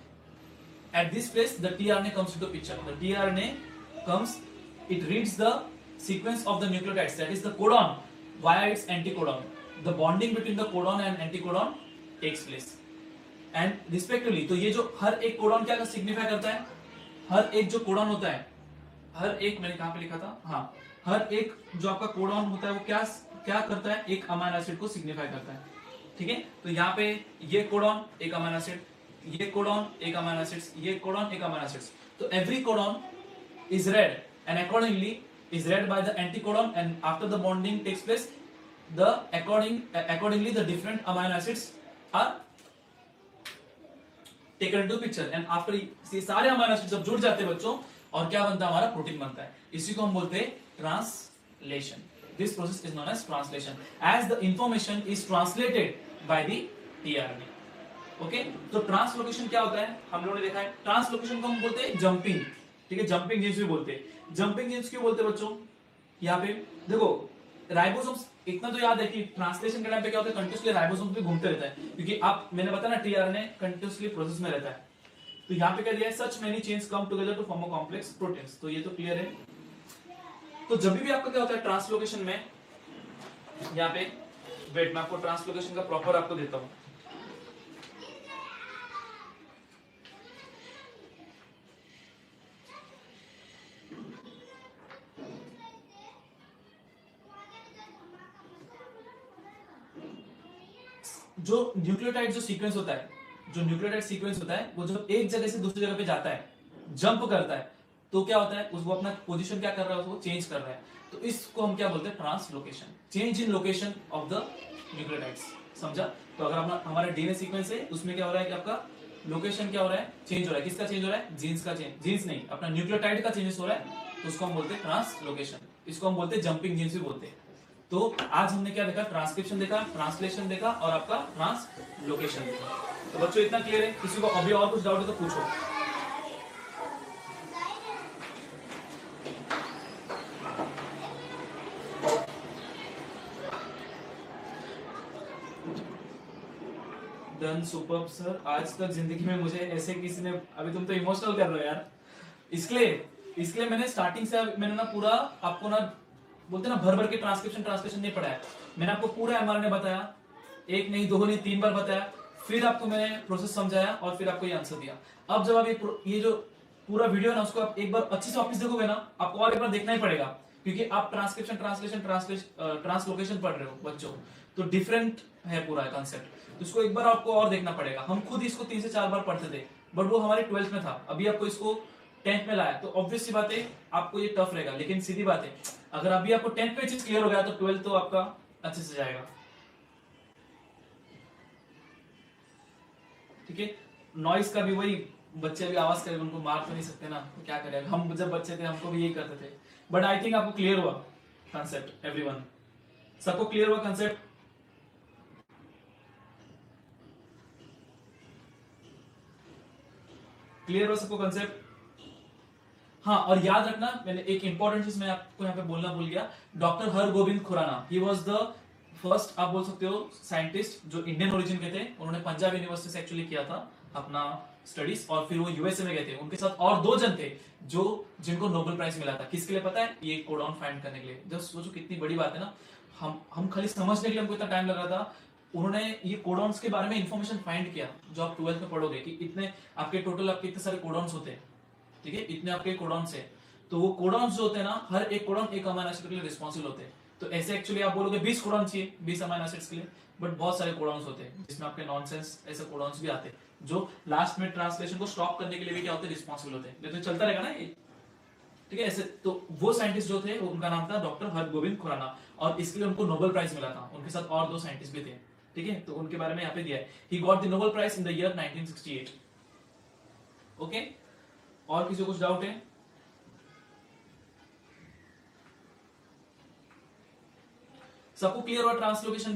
Speaker 1: at this place the tRNA comes into picture. The tRNA comes, it reads the sequence of the nucleotides, that is the codon, via its anticodon. The bonding between the codon and anticodon takes place. And respectively, तो ये जो हर एक codon क्या signify करता है, हर एक जो codon होता है, हर एक, मैंने कहां पे लिखा था, हाँ, हर एक जो आपका कोडॉन होता है वो क्या क्या करता है, एक अमीनो एसिड को सिग्निफाई करता है. ठीक है, तो यहाँ पे ये कोडॉन एक अमीनो एसिड, ये कोडॉन एक अमीनो एसिड, ये कोडॉन एक अमीनो एसिड. तो every codon is read and accordingly is read by the anticodon, and after the bonding takes place, the accordingly the different amino acids are taken into picture, and after ये सारे amino acids जब जुड़ जाते हैं बच्चों, और क्या बनता है, हमारा प्रोटीन बनता है. इसी को हम बोलते हैं translation. This process is known as translation, as the information is translated by the tRNA. Okay, तो ट्रांसलोकेशन क्या होता है, हम लोगों ने देखा है. ट्रांसलोकेशन को हम बोलते हैं जंपिंग. ठीक है, जंपिंग जीन्स भी बोलते हैं. जंपिंग जीन्स क्यों बोलते हैं बच्चों, यहाँ पे देखो, राइबोसोम्स इतना तो याद है कि ट्रांसलेशन के टाइम पे क्या होता है, कंटिन्यूअसली राइबोसोम्स भी घूमते रहता है, क्योंकि आप, मैंने बताया ना, टीआरएनए कंटिन्यूअसली प्रोसेस में रहता है. तो यहाँ पे क्या दिया है, such many chains come together to form a complex proteins. तो ये तो क्लियर है. तो जब भी आपका क्या होता है ट्रांसलोकेशन में, यहाँ पे वेट, मैं आपको ट्रांसलोकेशन का प्रॉपर आपको देता हूँ. जो न्यूक्लियोटाइड जो सीक्वेंस होता है, जो न्यूक्लियोटाइड सीक्वेंस होता है, वो जब एक जगह से दूसरी जगह पे जाता है, जंप करता है, तो क्या होता है, उसको अपना पोजीशन क्या कर रहा है, उसको चेंज कर रहा है. तो इसको हम क्या बोलते हैं, translocation, change in location of the nucleotides. समझा. तो अगर अपना हमारा डीएनए सीक्वेंस है, उसमें क्या हो रहा है कि आपका लोकेशन क्या हो रहा है, चेंज हो रहा है. किसका चेंज हो रहा है, जीन्स का चेंज, जीन्स नहीं, अपना न्यूक्लियोटाइड का चेंजेस हो रहा है, तो उसको हम बोलते हैं ट्रांसलोकेशन. इसको हम बोलते हैं जंपिंग जीन्स भी बोलते हैं. तो आज हमने क्या देखा, ट्रांसक्रिप्शन देखा, ट्रांसलेशन देखा, और आपका ट्रांसलोकेशन देखा. तो बच्चों इतना क्लियर है. किसी को अभी और कुछ डाउट है तो पूछो. Done, superb sir. आज तक जिंदगी में मुझे ऐसे किसी ने, अभी तुम तो इमोशनल कर रहे हो यार. इसलिए मैंने स्टार्टिंग से, मैंने ना पूरा आपको ना, बोलते ना, भर भर के ट्रांसलेशन नहीं पढ़ाया. मैंने आपको पूरा एमआरएनए बताया, एक नहीं, दो नहीं, 3 बार बताया. फिर आपको मैंने प्रोसेस समझाया, और फिर आपको ये आंसर दिया. अब जब आप ये जो पूरा वीडियो है ना, उसको आप एक बार अच्छी से वापस देखोगे ना, आपको और एक बार देखना ही पड़ेगा, क्योंकि आप ट्रांसक्रिप्शन, ट्रांसलोकेशन पढ़ रहे हो बच्चों. तो डिफरेंट है पूरा कॉन्सेप्ट. तो इसको एक बार आपको और देखना पड़ेगा. हम खुद इसको 3 से 4 बार पढ़ते थे, बट वो हमारे 12th में था. अभी आपको इसको 10th में लाया, तो ऑब्वियस सी बात है आपको ये टफ रहेगा. लेकिन सीधी बात है, अगर अभी आपको 10th में चीज क्लियर हो गया, तो 12th तो आपका अच्छे से जाएगा. ठीक है. नॉइस का भी वही, बच्चे अभी आवाज करेंगे, उनको मार तो नहीं सकते ना, तो क्या करें. हम जब बच्चे थे, हमको भी यही करते थे. बट आई थिंक आपको क्लियर हुआ कंसेप्ट. एवरीवन, सबको क्लियर हुआ कंसेप्ट. क्लियर हो सबको कंसेप्ट. हाँ, और याद रखना, मैंने एक इंपॉर्टेंट चीज मैं आपको यहाँ पे बोलना भूल गया. Doctor Hargobind Khorana, he was the first, आप बोल सकते हो, साइंटिस्ट जो इंडियन ओरिजिन के थे. उन्होंने पंजाब यूनिवर्सिटी से एक्चुअली किया था अपना स्टडीज, और फिर वो यूएसए में गए थे. उनके साथ और 2 जन थे जो जिनको नोबेल प्राइज मिला था. किसके लिए पता है, ये कोडॉन फाइंड करने के लिए. जस्ट सोचो कितनी बड़ी बात है ना. हम खाली समझने के लिए हमको इतना टाइम लग रहा था, उन्होंने ये कोडॉन्स के बारे में इंफॉर्मेशन फाइंड किया. जो आप 12th में पढ़ोगे कि इतने आपके टोटल आपके इतने सारे कोडॉन्स होते हैं. ठीक है, इतने आपके कोडॉन्स है. तो वो कोडॉन्स जो होते हैं ना, हर एक कोडॉन एक अमीनो एसिड के लिए रिस्पॉन्सिबल होते हैं. तो ऐसे एक्चुअली आप बोलोगे 20 कोडॉन चाहिए, 20 अमीनो एसिड्स के लिए, बट बहुत सारे कोडॉन्स होते हैं, जिसमें आपके नॉनसेंस ऐसे कोडॉन्स भी आते हैं, जो लास्ट में ट्रांसलेशन को स्टॉप करने के लिए भी क्या होते हैं, रिस्पॉन्सिबल होते हैं. तो चलता रहेगा ना ये. ठीक है, ऐसे. तो वो साइंटिस्ट जो थे, उनका नाम था डॉक्टर हरगोविंद खुराना, और इसके लिए उनको नोबेल प्राइज मिला था. उनके साथ और 2 साइंटिस्ट भी थे. ठीक है, तो उनके बारे में यहाँ पे दिया है. He got the Nobel prize in the year 1968. Okay, और किसी को कुछ डाउट है? सबको क्लियर हुआ? ट्रांसलोकेशन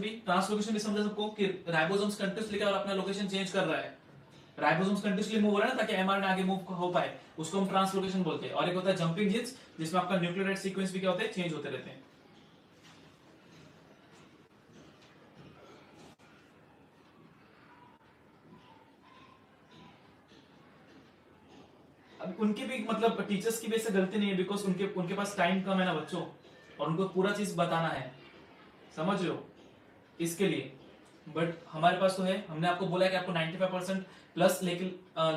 Speaker 1: भी समझा सबको कि राइबोसोम्स कंटिन्यूअसली और अपना लोकेशन चेंज कर रहा है, राइबोसोम्स कंटिन्यूअसली मूव हो रहा है ना, ताकि एमआरएनए आगे मूव हो पाए, उसको हम ट्रांसलोकेशन बोलते हैं। और एक होता है जंपिंग जीन्स, जिसमें आपका न्यूक्लियोटाइड सीक्वेंस भी क्या होते हैं, चेंज होते रहते हैं। अब उनके भी मतलब टीचर्स की भी ऐसे गलती नहीं है, बिकॉज उनके पास टाइम कम है ना बच्चों, और उनको पूरा चीज बताना है, समझ रहे हो, इसके लिए। बट हमारे पास तो है, हमने आपको बोला है कि आपको 95% प्लस लेके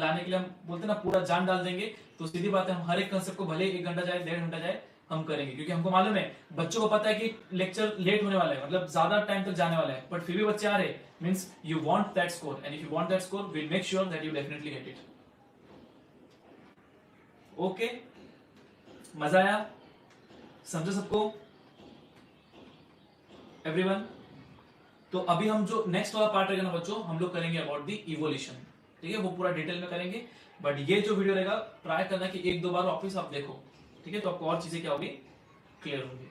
Speaker 1: लाने के लिए हम बोलते ना पूरा जान डाल देंगे, तो सीधी बात है हम हर एक कंसेप्ट को भले 1 घंटा जाए 1.5 घंटा जाए हम करेंगे, क्योंकि हमको मालूम है बच्चों को पता है कि लेक्चर लेट होने वाला है, मतलब ज्यादा टाइम तक जाने वाला है, बट फिर भी बच्चे आ रहे, means you want that score, and if you want that score we make sure that you definitely get it. Okay, मजा आया? समझो सबको एवरीवन? तो अभी हम जो नेक्स्ट वाला पार्ट रहेगा ना बच्चों, हम लोग करेंगे अबाउट द इवोल्यूशन, ठीक है, वो पूरा डिटेल में करेंगे। बट ये जो वीडियो रहेगा ट्राई करना कि 1-2 बार वापस आप देखो, ठीक है, तो आपको और चीजें क्या होगी, क्लियर होगी।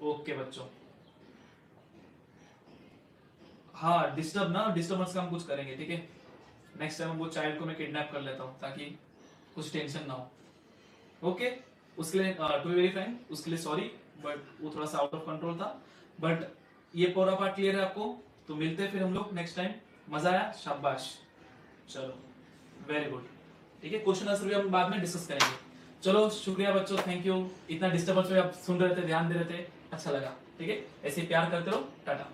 Speaker 1: ओके बच्चों, हाँ डिस्टर्बेंस का हम कुछ करेंगे, ठीक है, नेक्स्ट टाइम वो चाइल्ड को मैं किडनैप कर लेता हूँ ताकि कुछ टेंशन ना हो। ओके, उसके लिए टू बी वेरी फ्रैंक, उसके लिए सॉरी, बट वो थोड़ा सा आउट ऑफ कंट्रोल था। बट ये पूरा पार्ट क्लियर है आपको, तो मिलते हैं फिर हम लोग नेक्स्ट टाइम। मजा आया? शाबाश, चलो वेरी गुड, ठीक है, क्वेश्चन आंसर भी हम बाद में डिस्कस करेंगे। चलो शुक्रिया बच्चों, थैंक यू, इतना डिस्टर्बेंस में आप सुन रहे थे, ध्यान दे रहे थे, अच्छा लगा, ठीक है, ऐसे प्यार करते रहो, टाटा।